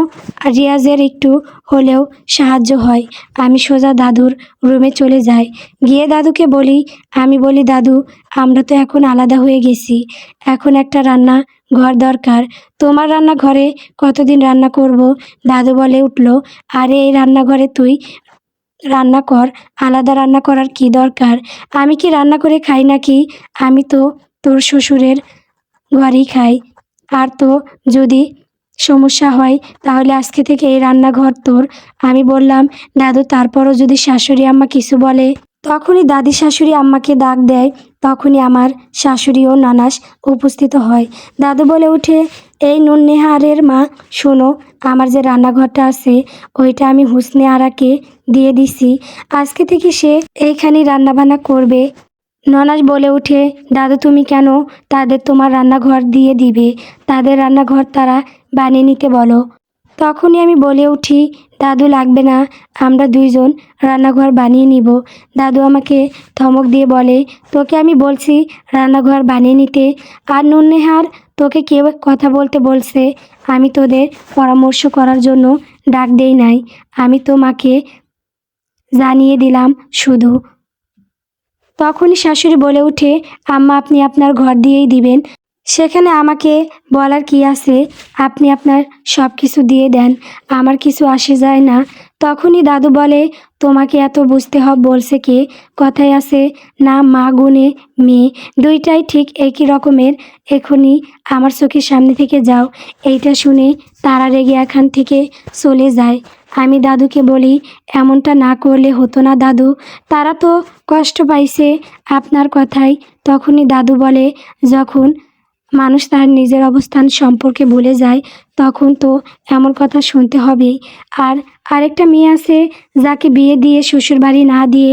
রিয়াজের একটু হলেও সাহায্য হয়। আমি সোজা দাদুর রুমে চলে যাই। গিয়ে দাদুকে বলি, আমি বলি, দাদু, আমরা তো এখন আলাদা হয়ে গেছি, এখন একটা রান্না ঘর দরকার। তোমার রান্নাঘরে কতদিন রান্না করব? দাদু বলে উঠল, আরে এই রান্নাঘরে তুই রান্না কর, আলাদা রান্না করার কি দরকার? আমি কি রান্না করে খাই নাকি? আমি তো তোর শ্বশুরের ঘরেই খাই। আর তো যদি সমস্যা হয় তাহলে আজকে থেকে এই রান্নাঘর তোর। আমি বললাম, দাদু, তারপরও যদি শাশুড়ি আম্মা কিছু বলে? তখনই দাদি শাশুড়ি আম্মাকে ডাক দেয়। তখনই আমার শাশুড়ি ও নানাস উপস্থিত হয়। দাদু বলে উঠে, এই নুননেহারের মা, শোনো, আমার যে রান্নাঘরটা আছে ওইটা আমি হুসনে আরাকে দিয়ে দিছি। আজকে থেকে সে এইখানেই রান্নাবান্না করবে। ননাস বলে উঠে, দাদু, তুমি কেন তাদের তোমার রান্নাঘর দিয়ে দিবে? তাদের রান্নাঘর তারা বানিয়ে নিতে বলো। তখনই আমি বলে উঠি, দাদু, লাগবে না, আমরা দুইজন রান্নাঘর বানিয়ে নিব। দাদু আমাকে ধমক দিয়ে বলে, তোকে আমি বলছি রান্নাঘর বানিয়ে নিতে। আর নুননেহার, তোকে কেউ কথা বলতে বলছে? আমি তোদের পরামর্শ করার জন্য ডাক দেই নাই, আমি তো মাকে জানিয়ে দিলাম শুধু। তখনই শাশুড়ি বলে উঠে, আম্মা, আপনি আপনার ঘর দিয়েই দিবেন, সেখানে আমাকে বলার কি আছে? আপনি আপনার সব কিছু দিয়ে দেন, আমার কিছু আসে যায় না। তখনই দাদু বলে, তোমাকে এত বুঝতে বলছে কে? কথায় আছে না, মা গুণে মেয়ে, দুইটাই ঠিক একই রকমের। এখনই আমার চোখের সামনে থেকে যাও। এইটা শুনে তারা রেগে এখান থেকে চলে যায়। আমি দাদুকে বলি, এমনটা না করলে হতো না দাদু, তারা তো কষ্ট পাইছে আপনার কথায়। তখনই দাদু বলে, যখন মানুষ তার নিজের অবস্থান সম্পর্কে ভুলে যায় তখন তো এমন কথা শুনতে হবেই। আর আরেকটা মেয়ে আছে যাকে বিয়ে দিয়ে শ্বশুরবাড়ি না দিয়ে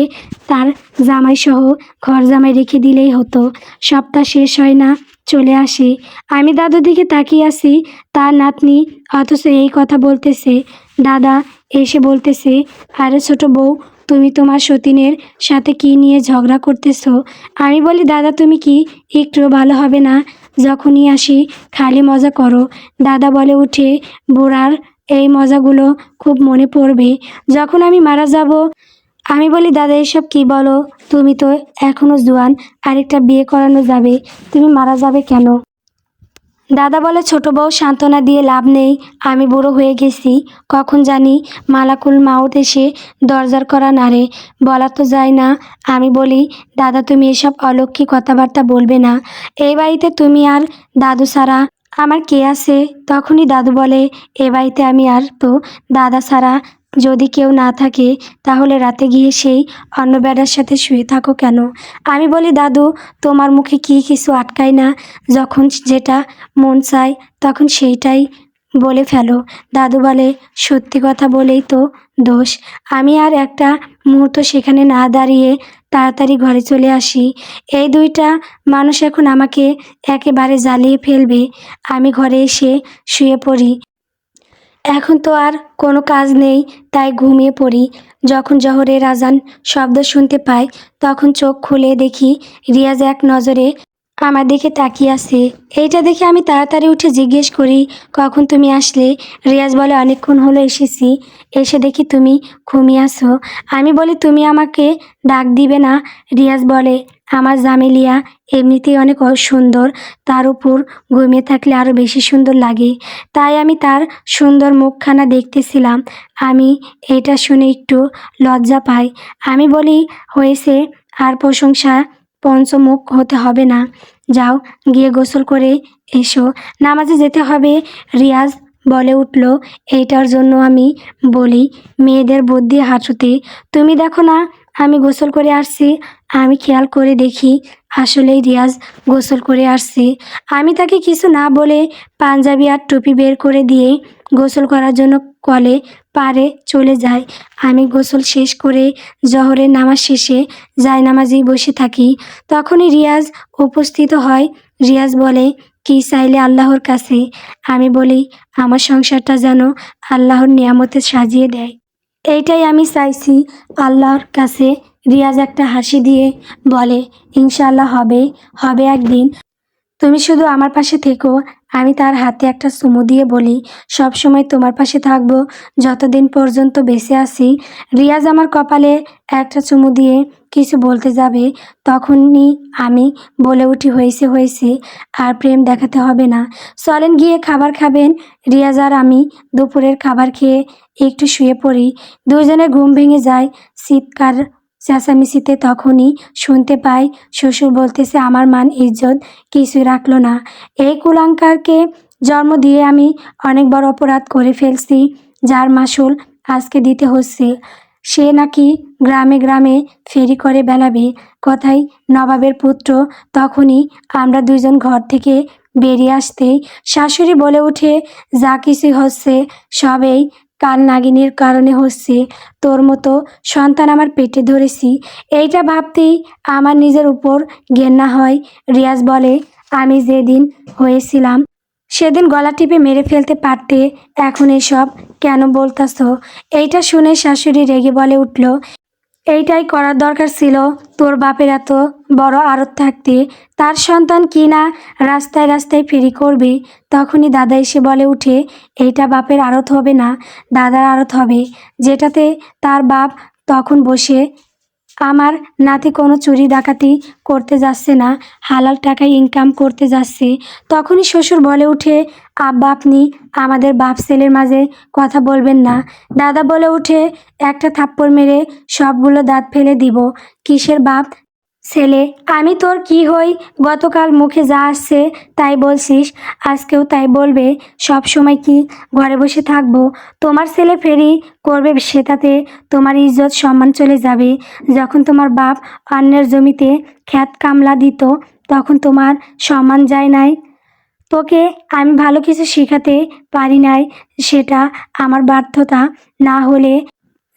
তার জামাইসহ ঘর জামাই রেখে দিলেই হতো। সপ্তাহ শেষ হয় না চলে আসে। আমি দাদুর দিকে তাকিয়ে আছি, তার নাতনি, অথচ এই কথা বলতেছে। দাদা এসে বলতেছে, আরে ছোট বউ, তুমি তোমার সতীনের সাথে কি নিয়ে ঝগড়া করতেছো? আমি বলি, দাদা, তুমি কি একটু ভালো হবে না? যখনই আসি খালি মজা করো। দাদা বলে উঠে, বুড়ার এই মজাগুলো খুব মনে পড়বে যখন আমি মারা যাব। আমি বলি, দাদা, এসব কি বলো? তুমি তো এখনো জোয়ান, আরেকটা বিয়ে করানো যাবে, তুমি মারা যাবে কেন? দাদা বলে, ছোট বউ, সান্ত্বনা দিয়ে লাভ নেই, আমি বুড়ো হয়ে গেছি, কখন জানি মালাকুল মাউত এসে দরজার করা নাড়ে, বলা তো যায় না। আমি বলি, দাদা, তুমি এসব অলক্ষী কথাবার্তা বলবে না। এই বাড়িতে তুমি আর দাদু ছাড়া আমার কে আছে? তখনই দাদু বলে, এ বাড়িতে আমি আর তো দাদা ছাড়া যদি কেউ না থাকে তাহলে রাতে গিয়ে সেই অন্য বেড়ার সাথে শুয়ে থাকো কেন? আমি বলি, দাদু, তোমার মুখে কি কিছু আটকায় না? যখন যেটা মন চায় তখন সেইটাই বলে ফেলো। দাদু বলে, সত্যি কথা বলেই তো দোষ। আমি আর একটা মুহূর্ত সেখানে না দাঁড়িয়ে তাড়াতাড়ি ঘরে চলে আসি। এই দুইটা মানুষ এখন আমাকে একেবারে জ্বালিয়ে ফেলবে। আমি ঘরে এসে শুয়ে পড়ি। এখন তো আর কোনো কাজ নেই, তাই ঘুমিয়ে পড়ি। যখন জোহরের আজান শব্দ শুনতে পাই তখন চোখ খুলে দেখি রিয়াজ এক নজরে আমার দিকে তাকিয়ে আছে। এইটা দেখে আমি তাড়াতাড়ি উঠে জিজ্ঞেস করি, কখন তুমি আসলে? রিয়াজ বলে, অনেকক্ষণ হলো এসেছি, এসে দেখি তুমি ঘুমিয়ে আছো। আমি বলি, তুমি আমাকে ডাক দিবে না? রিয়াজ বলে, আমার জামেলিয়া এমনিতেই অনেক সুন্দর, তার উপর ঘুমিয়ে থাকলে আরও বেশি সুন্দর লাগে, তাই আমি তার সুন্দর মুখখানা দেখতেছিলাম। আমি এটা শুনে একটু লজ্জা পাই। আমি বলি, হয়েছে, আর প্রশংসা পঞ্চমুখ হতে হবে না, যাও গিয়ে গোসল করে এসো, নামাজে যেতে হবে। রিয়াজ বলে উঠল, এইটার জন্য আমি বলি মেয়েদের বুদ্ধি হাঁটুতে। তুমি দেখো না আমি গোসল করে আসছি। আমি খেয়াল করে দেখি আসলেই রিয়াজ গোসল করে আসছে। আমি তাকে কিছু না বলে পাঞ্জাবি আর টুপি বের করে দিয়ে গোসল করার জন্য কলে পাড়ে চলে যায়। আমি গোসল শেষ করে জহরের নামাজ শেষে জায়নামাজেই বসে থাকি। তখনই রিয়াজ উপস্থিত হয়। রিয়াজ বলে, কি চাইলে আল্লাহর কাছে? আমি বলি, আমার সংসারটা যেন আল্লাহর নিয়ামতে সাজিয়ে দেয়, এইটাই আমি চাইছি আল্লাহর কাছে। রিয়াজ একটা হাসি দিয়ে বলে, ইনশাআল্লাহ হবে, হবে একদিন। তুমি শুধু আমার পাশে থেকো। আমি তার হাতে একটা চুমু দিয়ে বলি, সব সময় তোমার পাশে থাকবো যতদিন পর্যন্ত বেঁচে আছি। রিয়াজ আমার কপালে একটা চুমু দিয়ে কিছু বলতে যাবে, তখনই আমি বলে উঠি, হয়েছে হয়েছে, আর প্রেম দেখাতে হবে না, চলেন গিয়ে খাবার খাবেন। রিয়াজ আর আমি দুপুরের খাবার খেয়ে একটু শুয়ে পড়ি। দুজনে ঘুম ভেঙে যায় চিৎকার চেঁচামেচিতে। তখনই শুনতে পাই শ্বশুর বলতেছে, আমার মান ইজ্জত কিছুই রাখলো না। এই কুলাঙ্কারকে জন্ম দিয়ে আমি অনেক বড় অপরাধ করে ফেলছি, যার মাসুল আজকে দিতে হচ্ছে। সে নাকি গ্রামে গ্রামে ফেরি করে বেড়াবে, কথায় নবাবের পুত্র। তখনই আমরা দুজন ঘর থেকে বেরিয়ে আসতেই শাশুড়ি বলে উঠে, যা কিছু হচ্ছে সবেই কাল নাগিনীর কারণে হচ্ছে। তোর মতো সন্তান আমার পেটে ধরেছি, এইটা ভাবতেই আমার নিজের উপর ঘেন্না হয়। রিয়াজ বলে, আমি যেদিন হয়েছিলাম সেদিন গলা টিপে মেরে ফেলতে পারতে, এখন এসব কেন বলতাছ? এইটা শুনে শাশুড়ি রেগে বলে উঠল, এইটাই করার দরকার ছিল তোর বাপের এত বড় আড়ত থাকতে, তার সন্তান কি না রাস্তায় রাস্তায় ফেরি করবে। তখনই দাদা এসে বলে উঠে, এইটা বাপের আড়ত হবে না, দাদার আড়ত হবে, যেটাতে তার বাপ তখন বসে। আমার নাতি কোনো চুরি ডাকাতি করতে যাচ্ছে না, হালাল টাকায় ইনকাম করতে যাচ্ছে। তখনই শ্বশুর বলে উঠে, আব্বা আপনি আমাদের বাপ ছেলের মাঝে কথা বলবেন না। দাদা বলে উঠে, একটা থাপ্পড় মেরে সবগুলো দাঁত ফেলে দিব। কিসের বাপ ছেলে? আমি তোর কি হই? গতকাল মুখে যা আসছে তাই বলছিস, আজকেও তাই বলবে? সব সময় কি ঘরে বসে থাকবো? তোমার ছেলে ফেরি করবে, সেটাতে তোমার ইজ্জত সম্মান চলে যাবে। যখন তোমার বাপ অন্যের জমিতে খ্যাত কামলা দিত তখন তোমার সম্মান যায় নাই। তোকে আমি ভালো কিছু শেখাতে পারি নাই, সেটা আমার ব্যর্থতা। না হলে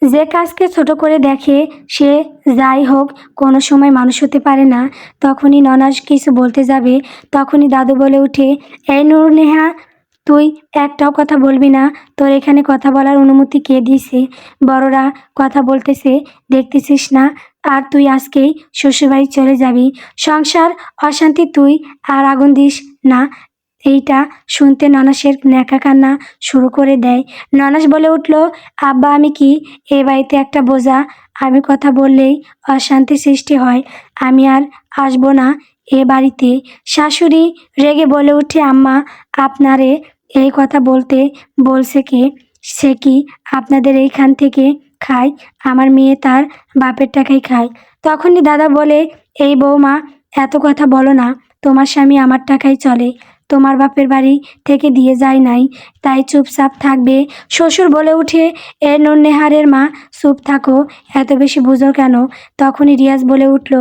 যে কাজকে ছোট করে দেখে সে যাই হোক কোনো সময় মানুষ হতে পারে না। তখনই ননাস কিছু বলতে যাবে, তখনই দাদু বলে উঠে, এই নূর নেহা, তুই একটাও কথা বলবি না। তোর এখানে কথা বলার অনুমতি কে দিয়েছে? বড়রা কথা বলতেছে দেখতেছিস না? আর তুই আজকেই শ্বশুরবাড়ি চলে যাবি। সংসার অশান্তি, তুই আর আগুন দিস না। এইটা শুনতে ননাসের ন্যাকা কান্না শুরু করে দেয়। ননাস বলে উঠল, আব্বা আমি কি এ বাড়িতে একটা বোঝা? আমি কথা বললেই অশান্তি সৃষ্টি হয়, আমি আর আসবো না এ বাড়িতে। শাশুড়ি রেগে বলে উঠে, আম্মা আপনারে এই কথা বলতে বলছে কে? সে কি আপনাদের এইখান থেকে খায়? আমার মেয়ে তার বাপের টাকাই খায়। তখনই দাদা বলে, এই বৌমা এত কথা বলো না, তোমার স্বামী আমার টাকায় চলে, তোমার বাপের বাড়ি থেকে দিয়ে যায় নাই, তাই চুপচাপ থাকবে। শ্বশুর বলে উঠে, এ নন্নেহারের মা, চুপ থাকো, এত বেশি বুঝো কেন? তখনই রিয়াজ বলে উঠল,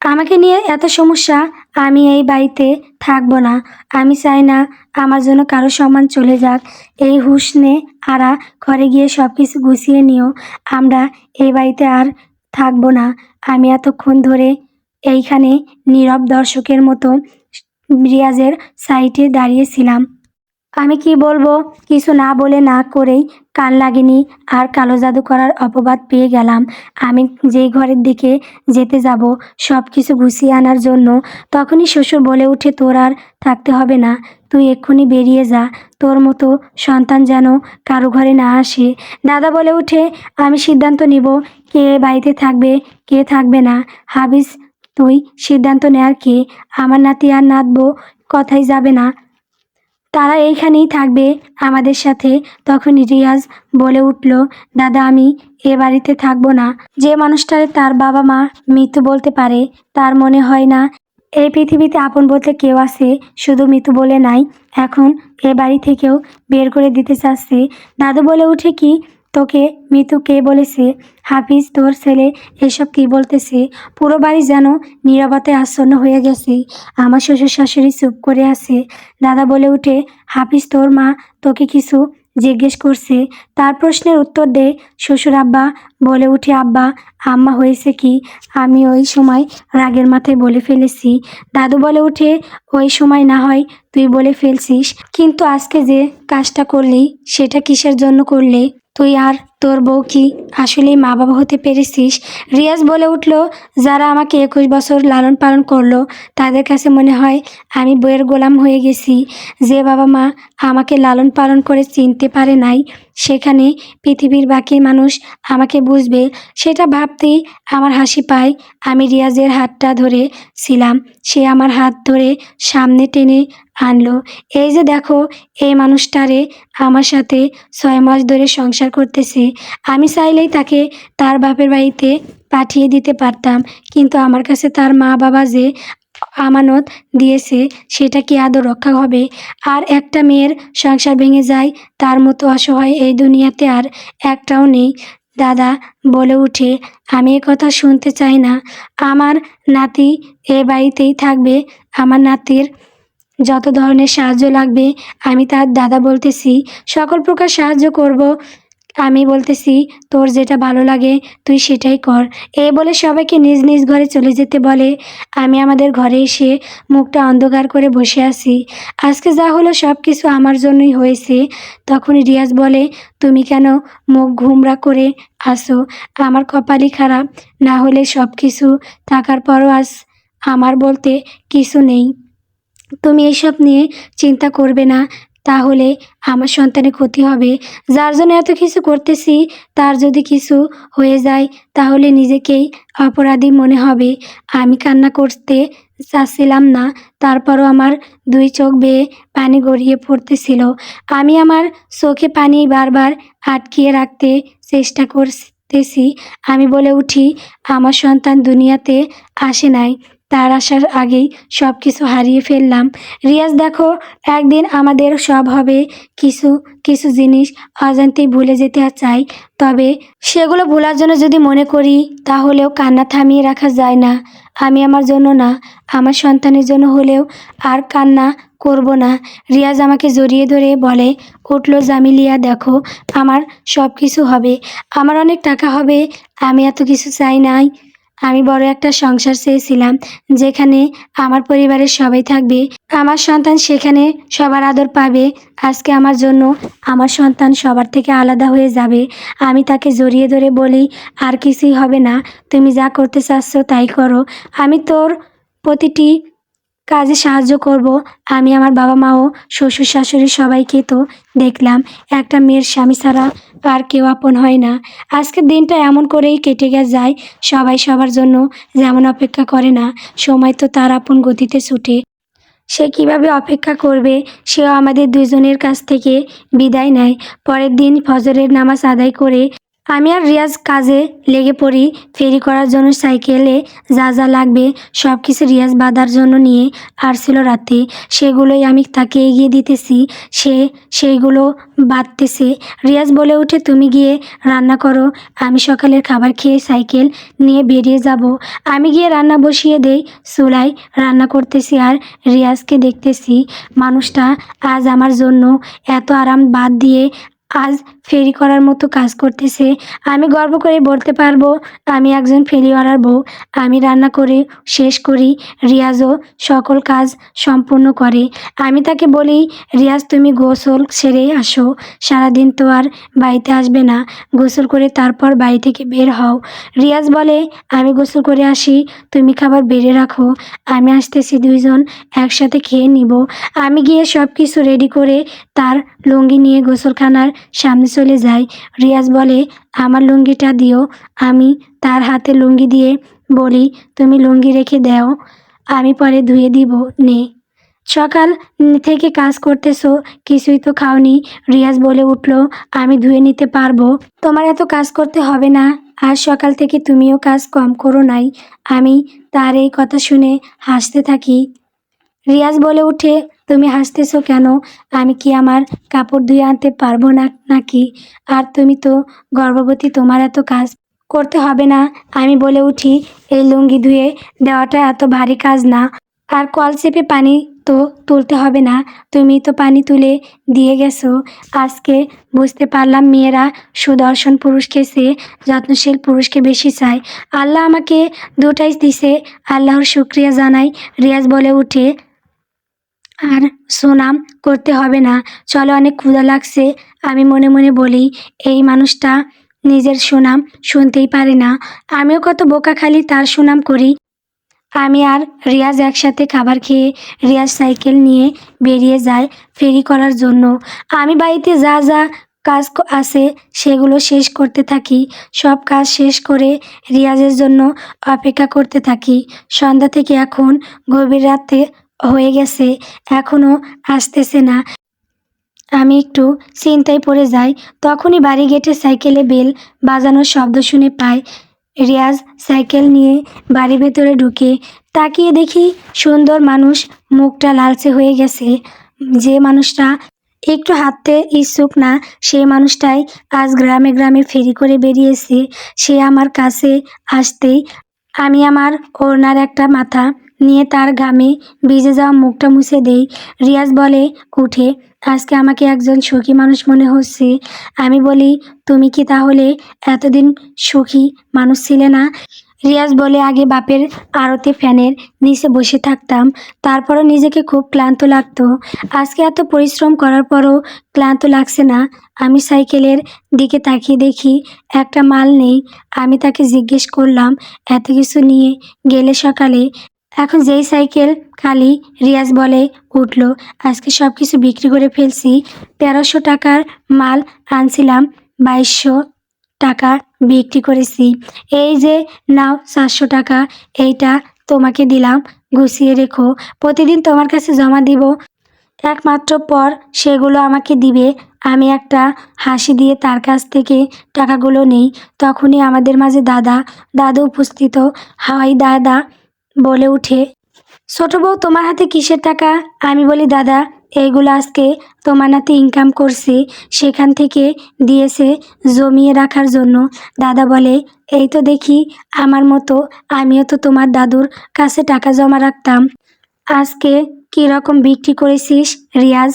আমাকে নিয়ে এত সমস্যা, আমি এই বাড়িতে থাকবো না। আমি চাই না আমার জন্য কারো সম্মান চলে যাক। এই হুসনে আরা ঘরে গিয়ে সব কিছু গুছিয়ে নিও, আমরা এই বাড়িতে আর থাকবো না। আমি এতক্ষণ ধরে এইখানে নীরব দর্শকের মতো রিয়াজের সাইডে দাঁড়িয়েছিলাম। আমি কি বলবো কিছু না বলে না করেই কান লাগেনি আর কালো জাদু করার অপবাদ পেয়ে গেলাম। আমি যেই ঘরের দিকে যেতে যাব সব কিছু গুছিয়ে আনার জন্য, তখনই শ্বশুর বলে উঠে, তোর আর থাকতে হবে না, তুই এক্ষুনি বেরিয়ে যা, তোর মতো সন্তান যেন কারো ঘরে না আসে। দাদা বলে উঠে, আমি সিদ্ধান্ত নিব কে বাড়িতে থাকবে কে থাকবে না। হাবিজ, তুই সিদ্ধান্ত নেয়ার কে? আমার নাতি আর নাতবো কথাই যাবে না, তারা এইখানেই থাকবে আমাদের সাথে। তখন রিয়াজ বলে উঠল, দাদা আমি এ বাড়িতে থাকবো না। যে মানুষটারে তার বাবা মা মৃত্যু বলতে পারে, তার মনে হয় না এই পৃথিবীতে আপন বলতে কেউ আছে, শুধু মৃত্যু বলে নাই। এখন এ বাড়ি থেকেও বের করে দিতে চাচ্ছে। দাদু বলে উঠে, কি তোকে মৃত্যু কে বলেছে? হাফিজ, তোর ছেলে এসব কি বলতেছে? পুরো বাড়ি যেন নীরবতায় আচ্ছন্ন হয়ে গেছে। আমার শ্বশুর শাশুড়ি চুপ করে আছে। দাদা বলে উঠে, হাফিজ, তোর মা তোকে কিছু জিজ্ঞেস করছে, তার প্রশ্নের উত্তর দে। শ্বশুর আব্বা বলে উঠে, আব্বা আম্মা হয়েছে কি? আমি ওই সময় রাগের মাথায় বলে ফেলেছি। দাদু বলে উঠে, ওই সময় না হয় তুই বলে ফেলছিস, কিন্তু আজকে যে কাজটা করলি সেটা কিসের জন্য করলে? তুই আর তোর বউ কি আসলেই মা বাবা হতে পেরেছিস? রিয়াজ বলে উঠল, যারা আমাকে 21 বছর লালন পালন করলো তাদের কাছে মনে হয় আমি বইয়ের গোলাম হয়ে গেছি। যে বাবা মা আমাকে লালন পালন করে চিনতে পারে নাই, সেখানে পৃথিবীর বাকি মানুষ আমাকে বুঝবে, সেটা ভাবতেই আমার হাসি পায়। আমি রিয়াজের হাতটা ধরে ছিলাম, সে আমার হাত ধরে সামনে টেনে আনলো। এই যে দেখো, এই মানুষটারে আমার সাথে 6 মাস ধরে সংসার করতেছে। আমি চাইলেই তাকে তার বাপের বাড়িতে পাঠিয়ে দিতে পারতাম, কিন্তু আমার কাছে তার মা বাবা যে আমানত দিয়েছে সেটা কি আদৌ রক্ষা হবে? আর একটা মেয়ের সংসার ভেঙে যায়, তার মতো অসহায় এই দুনিয়াতে আর একটাও নেই। দাদা বলে উঠে, আমি এ কথা শুনতে চাই না। আমার নাতি এ বাড়িতেই থাকবে। আমার নাতির যত ধরনের সাহায্য লাগবে আমি তার দাদা বলতেছি সকল প্রকার সাহায্য করব। আমি বলতেছি তোর যেটা ভালো লাগে তুই সেটাই কর। এই বলে সবাইকে নিজ নিজ ঘরে চলে যেতে বলে। আমি আমাদের ঘরে এসে মুখটা অন্ধকার করে বসে আছি। আজকে যা হলো সব কিছু আমার জন্যই হয়েছে। তখনই রিয়াজ বলে, তুমি কেন মুখ ঘুমরা করে আসো? আমার কপালই খারাপ, না হলে সব কিছু থাকার পরও আজ আমার বলতে কিছু নেই। তুমি এসব নিয়ে চিন্তা করবে না, তাহলে আমার সন্তানের ক্ষতি হবে। যার জন্য এত কিছু করতেছি, তার যদি কিছু হয়ে যায় তাহলে নিজেকেই অপরাধী মনে হবে। আমি কান্না করতে চাচ্ছিলাম না, তারপরও আমার 2 চোখ বেয়ে পানি গড়িয়ে পড়তেছিল। আমি আমার চোখে পানি বারবার আটকিয়ে রাখতে চেষ্টা করতেছি। আমি বলে উঠি, আমার সন্তান দুনিয়াতে আসে নাই, তার আসার আগেই সব কিছু হারিয়ে ফেললাম। রিয়াজ দেখো, একদিন আমাদের সব হবে। কিছু কিছু জিনিস অজান্তেই ভুলে যেতে চাই, তবে সেগুলো ভোলার জন্য যদি মনে করি তাহলেও কান্না থামিয়ে রাখা যায় না। আমি আমার জন্য না, আমার সন্তানের জন্য হলেও আর কান্না করব না। রিয়াজ আমাকে জড়িয়ে ধরে বলে উঠল, জামিলিয়া দেখো, আমার সব কিছু হবে, আমার অনেক টাকা হবে। আমি এত কিছু চাই নাই। আমি বড় একটা সংসার চেয়েছিলাম, যেখানে আমার পরিবারের সবাই থাকবে, আমার সন্তান সেখানে সবার আদর পাবে। আজকে আমার জন্য আমার সন্তান সবার থেকে আলাদা হয়ে যাবে। আমি তাকে জড়িয়ে ধরে বলি, আর কিছুই হবে না, তুমি যা করতে চাচ্ছ তাই করো। আমি তোর প্রতিটি কাজে সাহায্য করব। আমি আমার বাবা মাও শ্বশুর শাশুড়ি সবাইকে তো দেখলাম, একটা মেয়ের স্বামী ছাড়া আর কেউ আপন হয় না। আজকের দিনটা এমন করেই কেটে যায়। সবাই সবার জন্য যেমন অপেক্ষা করে না, সময় তো তার আপন গতিতে ছুটে। সে কিভাবে অপেক্ষা করবে, সেও আমাদের দুজনের কাছ থেকে বিদায় নেয়। পরের দিন ফজরের নামাজ আদায় করে আমি আর রিয়াজ কাজে লেগে পড়ি। ফেরি করার জন্য সাইকেলে যা যা লাগবে সব কিছু রিয়াজ বাঁধার জন্য নিয়ে আসছিল রাতে, সেগুলোই আমি তাকে এগিয়ে দিতেছি। সে সেইগুলো বাঁধতেছে। রিয়াজ বলে উঠে, তুমি গিয়ে রান্না করো, আমি সকালের খাবার খেয়ে সাইকেল নিয়ে বেরিয়ে যাব। আমি গিয়ে রান্না বসিয়ে দেই। চুলায় রান্না করতেছি আর রিয়াজকে দেখতেছি। মানুষটা আজ আমার জন্য এত আরাম বাদ দিয়ে আজ ফেরি করার মতো কাজ করতেছে। আমি গর্ব করে বলতে পারবো আমি একজন ফেরিওয়ালার বউ। আমি রান্না করে শেষ করি, রিয়াজও সকল কাজ সম্পূর্ণ করে। আমি তাকে বলি, রিয়াজ তুমি গোসল সেরে আসো, সারাদিন তো আর বাড়িতে আসবে না, গোসল করে তারপর বাড়ি থেকে বের হও। রিয়াজ বলে, আমি গোসল করে আসি, তুমি খাবার বেড়ে রাখো, আমি আসতেছি, দুইজন একসাথে খেয়ে নিব। আমি গিয়ে সব কিছু রেডি করে তার লুঙ্গি নিয়ে গোসলখানার সামনে চলে যাই। রিয়াজ বলে, আমার লুঙ্গিটা দিও। আমি তার হাতে লুঙ্গি দিয়ে বলি, তুমি লুঙ্গি রেখে দাও, আমি পরে ধুয়ে দিব নে। সকাল থেকে কাজ করতেছো, কিছুই তো খাওনি। রিয়াজ বলে উঠল, আমি ধুয়ে নিতে পারবো, তোমার এত কাজ করতে হবে না। আজ সকাল থেকে তুমিও কাজ কম করো নাই। আমি তার এই কথা শুনে হাসতে থাকি। রিয়াজ বলে উঠে, তুমি হাসতেছো কেন? আমি কি আমার কাপড় ধুয়ে আনতে পারবো না নাকি? আর তুমি তো গর্ভবতী, তোমার এত কাজ করতে হবে না। আমি বলে উঠি, এই লুঙ্গি ধুয়ে দেওয়াটা এত ভারী কাজ না। আর কল চেপে পানি তো তুলতে হবে না, তুমি তো পানি তুলে দিয়ে গেছো। আজকে বুঝতে পারলাম মেয়েরা সুদর্শন পুরুষকে চেয়ে যত্নশীল পুরুষকে বেশি চায়। আল্লাহ আমাকে দুটাই দিছে, আল্লাহর শুক্রিয়া জানাই। রিয়াজ বলে উঠে, আর সুনাম করতে হবে না, চলো অনেক ক্ষুধা লাগছে। আমি মনে মনে বলি, এই মানুষটা নিজের সুনাম শুনতেই পারে না, আমিও কত বোকা খালি তার সুনাম করি। আমি আর রিয়াজ একসাথে খাবার খেয়ে রিয়াজ সাইকেল নিয়ে বেরিয়ে যায় ফেরি করার জন্য। আমি বাড়িতে যা যা কাজ আছে সেগুলো শেষ করতে থাকি। সব কাজ শেষ করে রিয়াজের জন্য অপেক্ষা করতে থাকি। সন্ধ্যা থেকে এখন গভীর রাতে হয়ে গেছে, এখনও আসতেছে না। আমি একটু চিন্তায় পড়ে যাই। তখনই বাড়ি গেটে সাইকেলে বেল বাজানোর শব্দ শুনে পাই। রিয়াজ সাইকেল নিয়ে বাড়ির ভেতরে ঢুকে তাকিয়ে দেখি সুন্দর মানুষ, মুখটা লালচে হয়ে গেছে। যে মানুষটা একটু হাঁটতে ইচ্ছুক না, সেই মানুষটাই আজ গ্রামে গ্রামে ফেরি করে বেরিয়েছে। সে আমার কাছে আসতেই আমি আমার ওড়নার একটা মাথা নিয়ে তার ঘামে ভিজে যাওয়া মুখটা মুছে দেই। রিয়াজ বলে উঠে, আজকে আমাকে একজন সুখী মানুষ মনে হচ্ছে। আমি বলি, তুমি কি তাহলে এতদিন সুখী মানুষ ছিলে না? রিয়াজ বলে, আগে বাপের আড়তে ফ্যানের নিচে বসে থাকতাম, তারপরও নিজেকে খুব ক্লান্ত লাগতো। আজকে এত পরিশ্রম করার পরও ক্লান্ত লাগছে না। আমি সাইকেলের দিকে তাকিয়ে দেখি একটা মাল নেই। আমি তাকে জিজ্ঞেস করলাম, এত কিছু নিয়ে গেলে সকালে, এখন যেই সাইকেল খালি? রিয়াজ বলে উঠল, আজকে সব কিছু বিক্রি করে ফেলছি। 1300 টাকার মাল আনছিলাম, 2200 টাকা বিক্রি করেছি। এই যে নাও 400 টাকা, এইটা তোমাকে দিলাম, গুছিয়ে রেখো, প্রতিদিন তোমার কাছে জমা দিব, একমাত্র পর সেগুলো আমাকে দিবে। আমি একটা হাসি দিয়ে তার কাছ থেকে টাকাগুলো নেই। তখনই আমাদের মাঝে দাদু উপস্থিত হয়। দাদা বলে উঠে, ছোট বউ, তোমার হাতে কিসের টাকা? আমি বলি, দাদা, এইগুলো আজকে তোমার নাতি ইনকাম করছে, সেখান থেকে দিয়েছে জমিয়ে রাখার জন্য। দাদা বলে, এই তো দেখি আমার মতো, আমিও তো তোমার দাদুর কাছে টাকা জমা রাখতাম। আজকে কী রকম বিক্রি করেছিস রিয়াজ?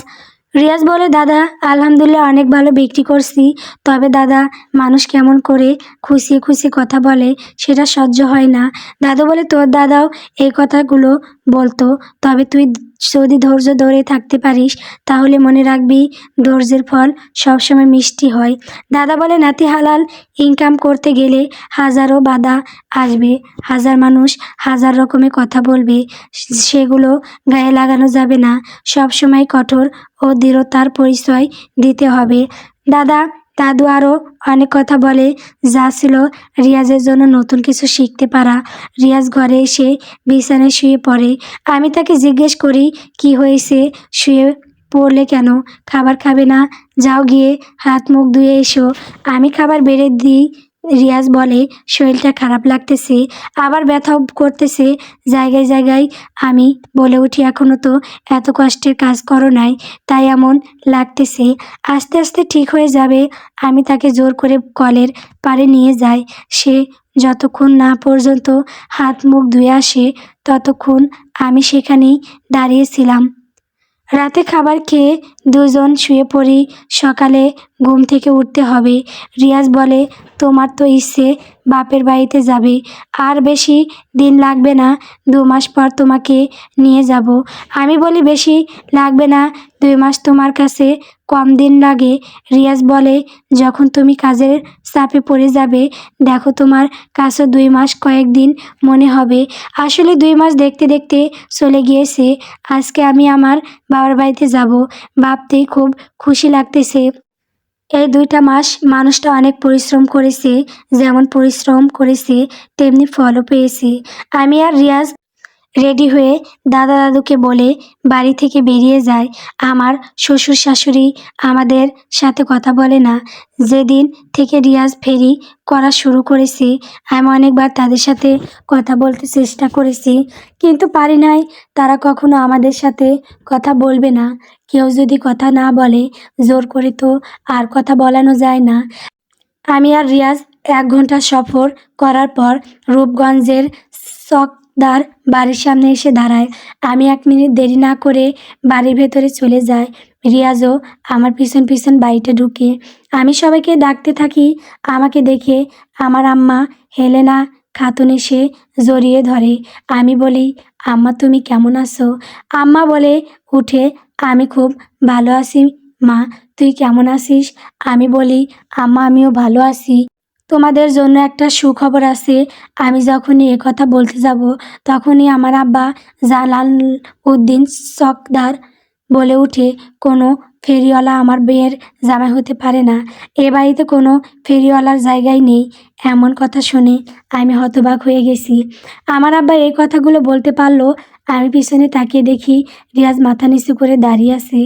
রিয়াজ বলে, দাদা, আলহামদুলিল্লাহ অনেক ভালো বিক্রি করছি। তবে দাদা, মানুষ কেমন করে খুশিয়ে খুশিয়ে কথা বলে সেটা সহ্য হয় না। দাদু বলে, তোর দাদাও এই কথাগুলো বলতো, তবে তুই যদি ধৈর্য ধরে থাকতে পারিস তাহলে মনে রাখবি, ধৈর্যের ফল সবসময় মিষ্টি হয়। দাদা বলে, নাতি, হালাল ইনকাম করতে গেলে হাজারো বাধা আসবে, হাজার মানুষ হাজার রকমের কথা বলবে, সেগুলো গায়ে লাগানো যাবে না। সবসময় কঠোর ও দৃঢ়তার পরিচয় দিতে হবে। দাদু আরও অনেক কথা বলে, যা ছিল রিয়াজের জন্য নতুন কিছু শিখতে পারা। রিয়াজ ঘরে এসে বিছানায় শুয়ে পড়ে। আমি তাকে জিজ্ঞেস করি, কি হয়েছে, শুয়ে পড়লে কেন? খাবার খাবে না? যাও গিয়ে হাত মুখ ধুয়ে এসো, আমি খাবার বেড়ে দিই। রিয়াজ বলে, শরীরটা খারাপ লাগতেছে, আবার ব্যথাও করতেছে জায়গায় জায়গায়। আমি বলে উঠি, এখনও তো এত কষ্টের কাজ করো নাই, তাই এমন লাগতেছে, আস্তে আস্তে ঠিক হয়ে যাবে। আমি তাকে জোর করে কলের পাড়ে নিয়ে যাই। সে যতক্ষণ না পর্যন্ত হাত মুখ ধুয়ে আসে ততক্ষণ আমি সেখানেই দাঁড়িয়েছিলাম। রাতে খাবার খেয়ে দুজন শুয়ে পড়ি। সকালে ঘুম থেকে উঠতে হবে। রিয়াজ বলে, তোমার তো ইচ্ছে বাপের বাড়িতে যাবে, আর বেশি দিন লাগবে না, 2 মাস পর তোমাকে নিয়ে যাব। আমি বলি, বেশি লাগবে না, 2 মাস তোমার কাছে কম দিন লাগে। রিয়াজ বলে, যখন তুমি কাজের চাপে পড়ে যাবে, দেখো তোমার কাছে 2 মাস কয়েকদিন মনে হবে। আসলে 2 মাস দেখতে দেখতে চলে গিয়েছে। আজকে আমি আমার বাবার বাড়িতে যাব, ভাবতেই খুব খুশি লাগতেছে। এই 2টা মাস মানুষটা অনেক পরিশ্রম করেছে, যেমন পরিশ্রম করেছে তেমনি ফলও পেয়েছে। আমি আর রিয়াজ রেডি হয়ে দাদা দাদুকে বলে বাড়ি থেকে বেরিয়ে যায়। আমার শ্বশুর শাশুড়ি আমাদের সাথে কথা বলে না। যেদিন থেকে রিয়াজ ফেরি করা শুরু করেছি, আমি অনেকবার তাদের সাথে কথা বলতে চেষ্টা করেছি, কিন্তু পারি নাই। তারা কখনো আমাদের সাথে কথা বলবে না। কেউ যদি কথা না বলে, জোর করে তো আর কথা বলানো যায় না। আমি আর রিয়াজ 1 ঘন্টা সফর করার পর রূপগঞ্জের চকদার বাড়ির সামনে এসে দাঁড়ায়। আমি 1 মিনিট দেরি না করে বাড়ির ভেতরে চলে যাই। রিয়াজও আমার পিছন পিছন বাড়িতে ঢুকে। আমি সবাইকে ডাকতে থাকি। আমাকে দেখে আমার আম্মা হেলেনা খাতুন এসে জড়িয়ে ধরে। আমি বলি, আম্মা তুমি কেমন আছো? আম্মা বলে উঠে, আমি খুব ভালো আছি মা, তুই কেমন আছিস? আমি বলি, আম্মা আমিও ভালো আছি। তোমাদের জন্য একটা সুখবর আছে। আমি যখনই কথা বলতে যাব, তখনই আমার আব্বা জালাল উদ্দিন চকদার বলে উঠে, কোনো ফেরিওয়ালা আমার মেয়ের জামাই হতে পারে না। এ বাড়িতে কোনো ফেরিওয়ালার জায়গায় নেই। এমন কথা শুনে আমি হতবাক হয়ে গেছি। আমার আব্বা এই কথাগুলো বলতে পারলো। আমি পিছনে তাকিয়ে দেখি রিয়াজ মাথা নিচু করে দাঁড়িয়ে আছে।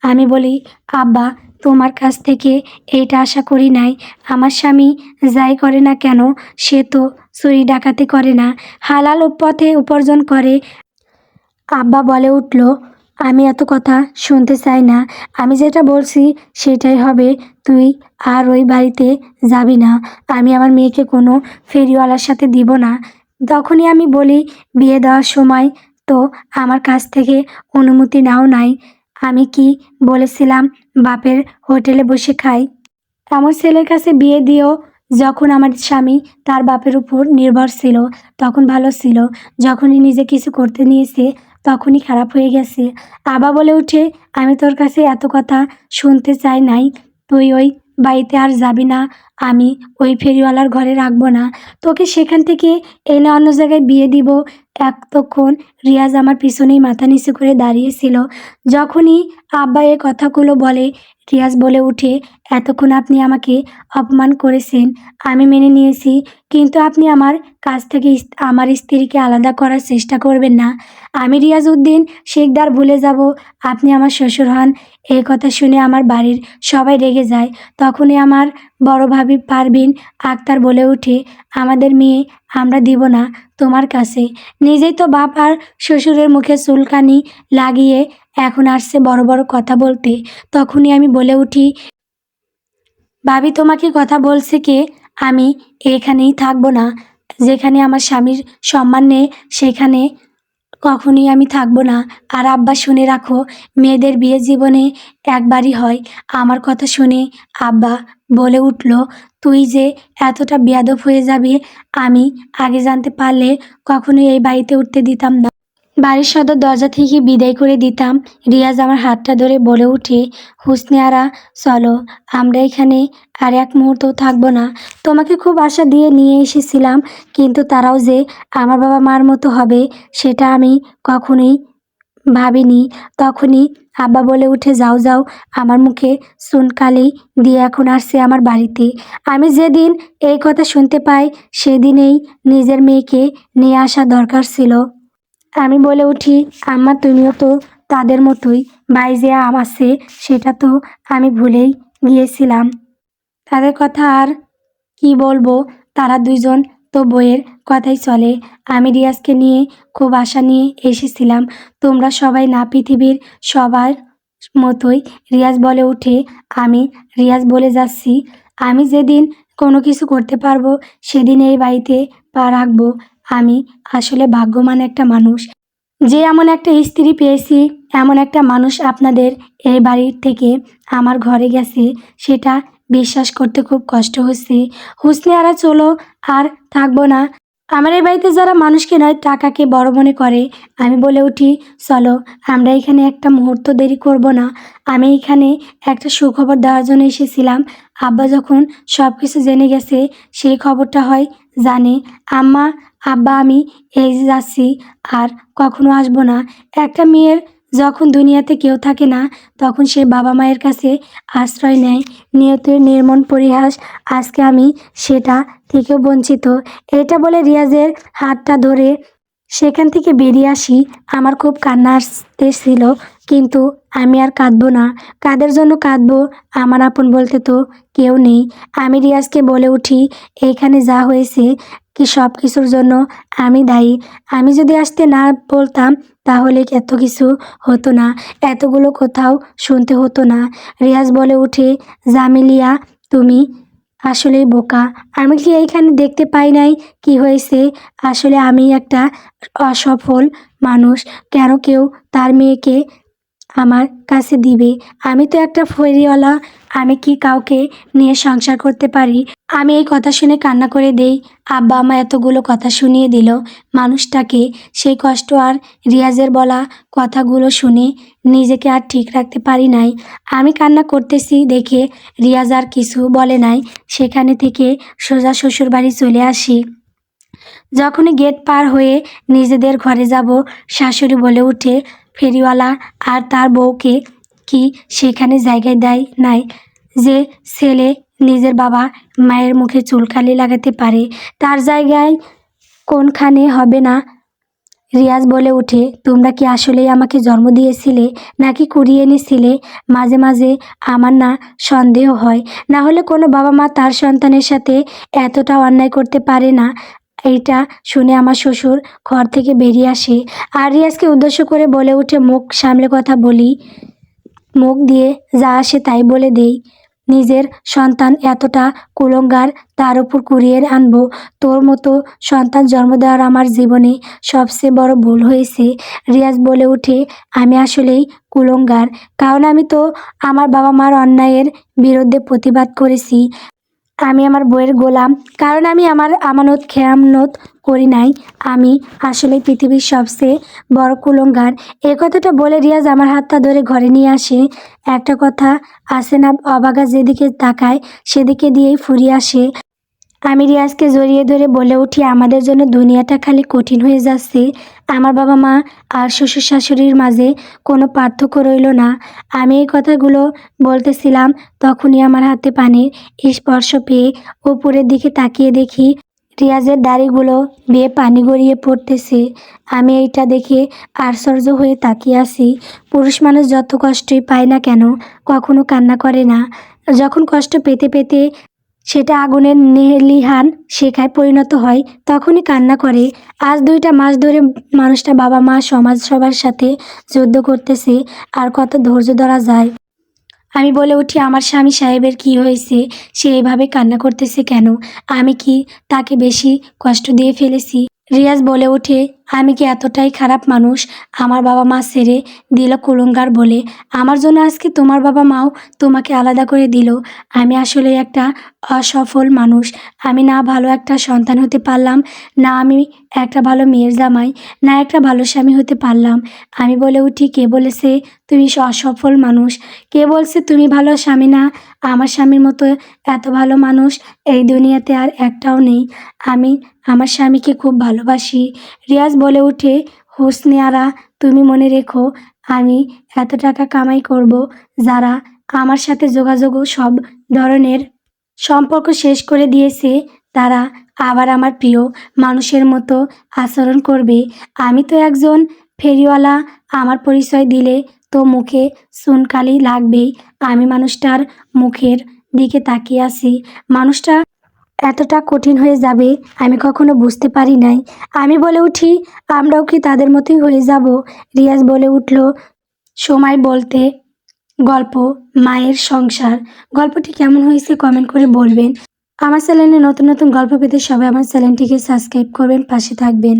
আমি বলি, আব্বা তোমার কাছ থেকে এইটা আশা করি নাই। আমার স্বামী যাই করে না কেন, সে তো চুরি ডাকাতি করে না, হালাল পথে উপার্জন করে। আব্বা বলে উঠল, আমি এত কথা শুনতে চাই না। আমি যেটা বলছি সেটাই হবে। তুই আর ওই বাড়িতে যাবি না। আমি আমার মেয়েকে কোনো ফেরিওয়ালার সাথে দিব না। তখনই আমি বলি, বিয়ে দেওয়ার সময় তো আমার কাছ থেকে অনুমতি নাও নাই। আমি কি বলেছিলাম বাপের হোটেলে বসে খাই? এমন ছেলের কাছে বিয়ে দিও। যখন আমার স্বামী তার বাপের উপর নির্ভর ছিল তখন ভালো ছিল, যখনই নিজে কিছু করতে নিয়েছে তখনই খারাপ হয়ে গেছে। আবা বলে উঠে, আমি তোর কাছে এত কথা শুনতে চাই নাই। তুই ওই বাড়িতে আর যাবি না। আমি ওই ফেরিওয়ালার ঘরে রাখবো না। তোকে সেখান থেকে এনে অন্য জায়গায় বিয়ে দিব। এতক্ষণ রিয়াজ আমার পিছনেই মাথা নিচু করে দাঁড়িয়েছিল। যখনই আব্বা এ কথাগুলো বলে, রিয়াজ বলে উঠে, এতক্ষণ আপনি আমাকে অপমান করেছেন, আমি মেনে নিয়েছি, কিন্তু আপনি আমার কাছ থেকে আমার স্ত্রীকে আলাদা করার চেষ্টা করবেন না। আমি রিয়াজ উদ্দিন শিকদার ভুলে যাব আপনি আমার শ্বশুর হন। এই কথা শুনে আমার বাড়ির সবাই রেগে যায়। তখনই আমার বড় ভাবি পারভিন আক্তার বলে উঠে, আমাদের মেয়ে আমরা দিব না তোমার কাছে। নিজেই তো বাপ আর শ্বশুরের মুখে চুলকানি লাগিয়ে এখন আসছে বড় বড় কথা বলতে। তখনই আমি বলে উঠি, ভাবি তোমাকে কথা বলছে কে? আমি এখানেই থাকবো না। যেখানে আমার স্বামীর সম্মান নেই সেখানে কখনই আমি থাকবো না। আর আব্বা শুনে রাখো, মেয়েদের বিয়ে জীবনে একবারই হয়। আমার কথা শুনে আব্বা বলে উঠল, তুই যে এতটা বেয়াদব হয়ে যাবি আমি আগে জানতে পারলে কখনোই এই বাড়িতে উঠতে দিতাম না। বাড়ির সদর দরজা থেকে বিদায় করে দিতাম। রিয়াজ আমার হাতটা ধরে বলে উঠে, হুসনে আরা চলো, আমরা এখানে আর এক মুহূর্তও থাকবো না। তোমাকে খুব আশা দিয়ে নিয়ে এসেছিলাম, কিন্তু তারাও যে আমার বাবা মার মতো হবে সেটা আমি কখনোই ভাবিনি। তখনই আব্বা বলে উঠে, যাও যাও, আমার মুখে চুনকালি দিয়ে এখন আসছে আমার বাড়িতে। আমি যেদিন এই কথা শুনতে পাই সেদিনেই নিজের মেয়েকে নিয়ে আসা দরকার ছিল। আমি বলে উঠি, আম্মা তুমিও তো তাদের মতোই, ভাই যে আছে সেটা তো আমি ভুলেই গিয়েছিলাম। তাদের কথা আর কি বলবো, তারা দুইজন তো বইয়ের কথাই চলে। আমি রিয়াজকে নিয়ে খুব আশা নিয়ে এসেছিলাম। তোমরা সবাই না পৃথিবীর সবার মতোই। রিয়াজ বলে উঠে, আমি রিয়াজ বলে যাচ্ছি, আমি যেদিন কোনো কিছু করতে পারবো সেদিন এই বাড়িতে পা রাখবো। আমি আসলে ভাগ্যবান একটা মানুষ যে এমন একটা স্ত্রী পেয়েছি। এমন একটা মানুষ আপনাদের এই বাড়ির থেকে আমার ঘরে গেছে, সেটা বিশ্বাস করতে খুব কষ্ট হচ্ছে। হুসনে আরা চলো, আর থাকবো না। আমার এই বাড়িতে যারা মানুষকে নয় টাকাকে বড় মনে করে। আমি বলে উঠি, চলো, আমরা এখানে একটা মুহূর্ত দেরি করব না। আমি এখানে একটা সুখবর দেওয়ার জন্য এসেছিলাম। আব্বা যখন সব কিছু জেনে গেছে সেই খবরটা হয় জানে। আম্মা, আব্বা, আমি এই যে যাচ্ছি, আর কখনো আসবো না। একটা মেয়ের যখন দুনিয়াতে কেউ থাকে না তখন সে বাবা মায়ের কাছে আশ্রয় নেয়। নিয়তের নির্মম পরিহাস, আজকে আমি সেটা থেকেও বঞ্চিত। এটা বলে রিয়াজের হাতটা ধরে সেখান থেকে বেরিয়ে আসি। আমার খুব কান্না আসতেছিল, কিন্তু আমি আর কাঁদবো না। কাদের জন্য কাঁদবো? আমার আপন বলতে তো কেউ নেই। আমি রিয়াজকে বলে উঠি, এইখানে যা হয়েছে কি সব কিছুর জন্য আমি দায়ী। আমি যদি আসতে না বলতাম তাহলে এত কিছু হতো না, এতগুলো কোথাও শুনতে হতো না। রিয়াজ বলে উঠে, জামিলিয়া তুমি আসলেই বোকা। আমি কি এইখানে দেখতে পাই নাই কি হয়েছে? আসলে আমি একটা অসফল মানুষ। কেন কেউ তার মেয়েকে আমার কাছে দিবে? আমি তো একটা ফেরিওয়ালা। আমি কি কাউকে নিয়ে সংসার করতে পারি? আমি এই কথা শুনে কান্না করে দেই। আব্বা আমা এতগুলো কথা শুনিয়ে দিল মানুষটাকে। সেই কষ্ট আর রিয়াজের বলা কথাগুলো শুনে নিজেকে আর ঠিক রাখতে পারি নাই। আমি কান্না করতেছি দেখে রিয়াজ আর কিছু বলে নাই। সেখানে থেকে সোজা শ্বশুরবাড়ি চলে আসি। যখনই গেট পার হয়ে নিজেদের ঘরে যাব, শাশুড়ি বলে উঠে, ফেরিওয়ালা আর তার বউকে কি সেখানে জায়গায় দেয় নাই যে ছেলে নিজের বাবা মায়ের মুখে চুলকালি লাগাতে পারে? তার জায়গায় কোনখানে হবে না? রিয়াজ বলে উঠে, তোমরা কি আসলেই আমাকে জন্ম দিয়েছিলে নাকি কুড়িয়ে এনেছিলে? মাঝে মাঝে আমার না সন্দেহ হয়, না হলে কোনো বাবা মা তার সন্তানের সাথে এতটা অন্যায় করতে পারে না। এইটা শুনে আমার শ্বশুর ঘর থেকে বেরিয়ে আসে আর রিয়াজকে উদ্দেশ্য করে বলে উঠে, মুখ সামলে কথা বলি, মুখ দিয়ে যা আসে তাই বলে দেই। নিজের সন্তান এতটা কুলঙ্গার, তার উপর কুড়িয়ে আনবো? তোর মতো সন্তান জন্ম দেওয়ার আমার জীবনে সবচেয়ে বড় ভুল হয়েছে। রিয়াজ বলে উঠে, আমি আসলেই কুলঙ্গার, কারণ আমি তো আমার বাবা মার অন্যায়ের বিরুদ্ধে প্রতিবাদ করেছি। আমি আমার বইয়ের গোলাম, কারণ আমি আমার আমানত খেয়ানত করি নাই। আমি আসলে পৃথিবীর সবচেয়ে বড় কুলঙ্গার। এ কথাটা বলে রিয়াজ আমার হাতটা ধরে ঘরে নিয়ে আসে। একটা কথা আছে না, অবাগা যেদিকে তাকায় সেদিকে দিয়েই ফুরিয়ে আসে। আমি রিয়াজকে জড়িয়ে ধরে বলে উঠি, আমাদের জন্য দুনিয়াটা খালি কঠিন হয়ে যাচ্ছে। আমার বাবা মা আর শ্বশুর শাশুড়ির মাঝে কোনো পার্থক্য রইল না। আমি এই কথাগুলো বলতেছিলাম, তখনই আমার হাতে পানির স্পর্শ পেয়ে উপরের দিকে তাকিয়ে দেখি রিয়াজের দাড়িগুলো বেয়ে পানি গড়িয়ে পড়তেছে। আমি এইটা দেখে আশ্চর্য হয়ে তাকিয়ে আছি। পুরুষ মানুষ যত কষ্টই পায় না কেন, কখনো কান্না করে না। যখন কষ্ট পেতে পেতে সেটা আগুনের লেলিহান শেখায় পরিণত হয়, তখনই কান্না করে। আজ 2টা মাস ধরে মানুষটা বাবা মা সমাজ সবার সাথে যুদ্ধ করতেছে, আর কত ধৈর্য ধরা যায়? আমি বলে উঠি, আমার স্বামী সাহেবের কি হয়েছে? সে এভাবে কান্না করতেছে কেন? আমি কি তাকে বেশি কষ্ট দিয়ে ফেলেছি? রিয়াজ বলে ওঠে, আমি কি এতটাই খারাপ মানুষ? আমার বাবা মা ছেড়ে দিল কুলঙ্গার বলে? আমার জন্য আজকে তোমার বাবা মাও তোমাকে আলাদা করে দিল। আমি আসলে একটা অসফল মানুষ। আমি না ভালো একটা সন্তান হতে পারলাম, না আমি একটা ভালো মেয়ের জামাই, না একটা ভালো স্বামী হতে পারলাম। আমি বলে উঠি, কে বলেছে তুমি অসফল মানুষ? কে বলছে তুমি ভালো স্বামী না? আমার স্বামীর মতো এত ভালো মানুষ এই দুনিয়াতে আর একটাও নেই। আমি আমার স্বামীকে খুব ভালোবাসি। রিয়াজ বলে উঠে, হোসনে আরা, তুমি মনে রেখো, আমি এত টাকা কামাই করব, যারা আমার সাথে যোগাযোগ ও সব ধরনের সম্পর্ক শেষ করে দিয়েছে তারা আবার আমার প্রিয় মানুষের মতো আচরণ করবে। আমি তো একজন ফেরিওয়ালা, আমার পরিচয় দিলে তো মুখে চুনকালি লাগবেই। আমি মানুষটার মুখের দিকে তাকিয়ে আছি। মানুষটা এতটা কঠিন হয়ে যাবে আমি কখনো বুঝতে পারি নাই। আমি বলে উঠি, আমরাও কি তাদের মতোই হয়ে যাব? রিয়াজ বলে উঠল, সময় বলতে গল্প, মায়ের সংসার। গল্পটি কেমন হয়েছে কমেন্ট করে বলবেন। আমার চ্যানেলে নতুন নতুন গল্প পেতে সবাই আমার চ্যানেলটিকে সাবস্ক্রাইব করবেন, পাশে থাকবেন।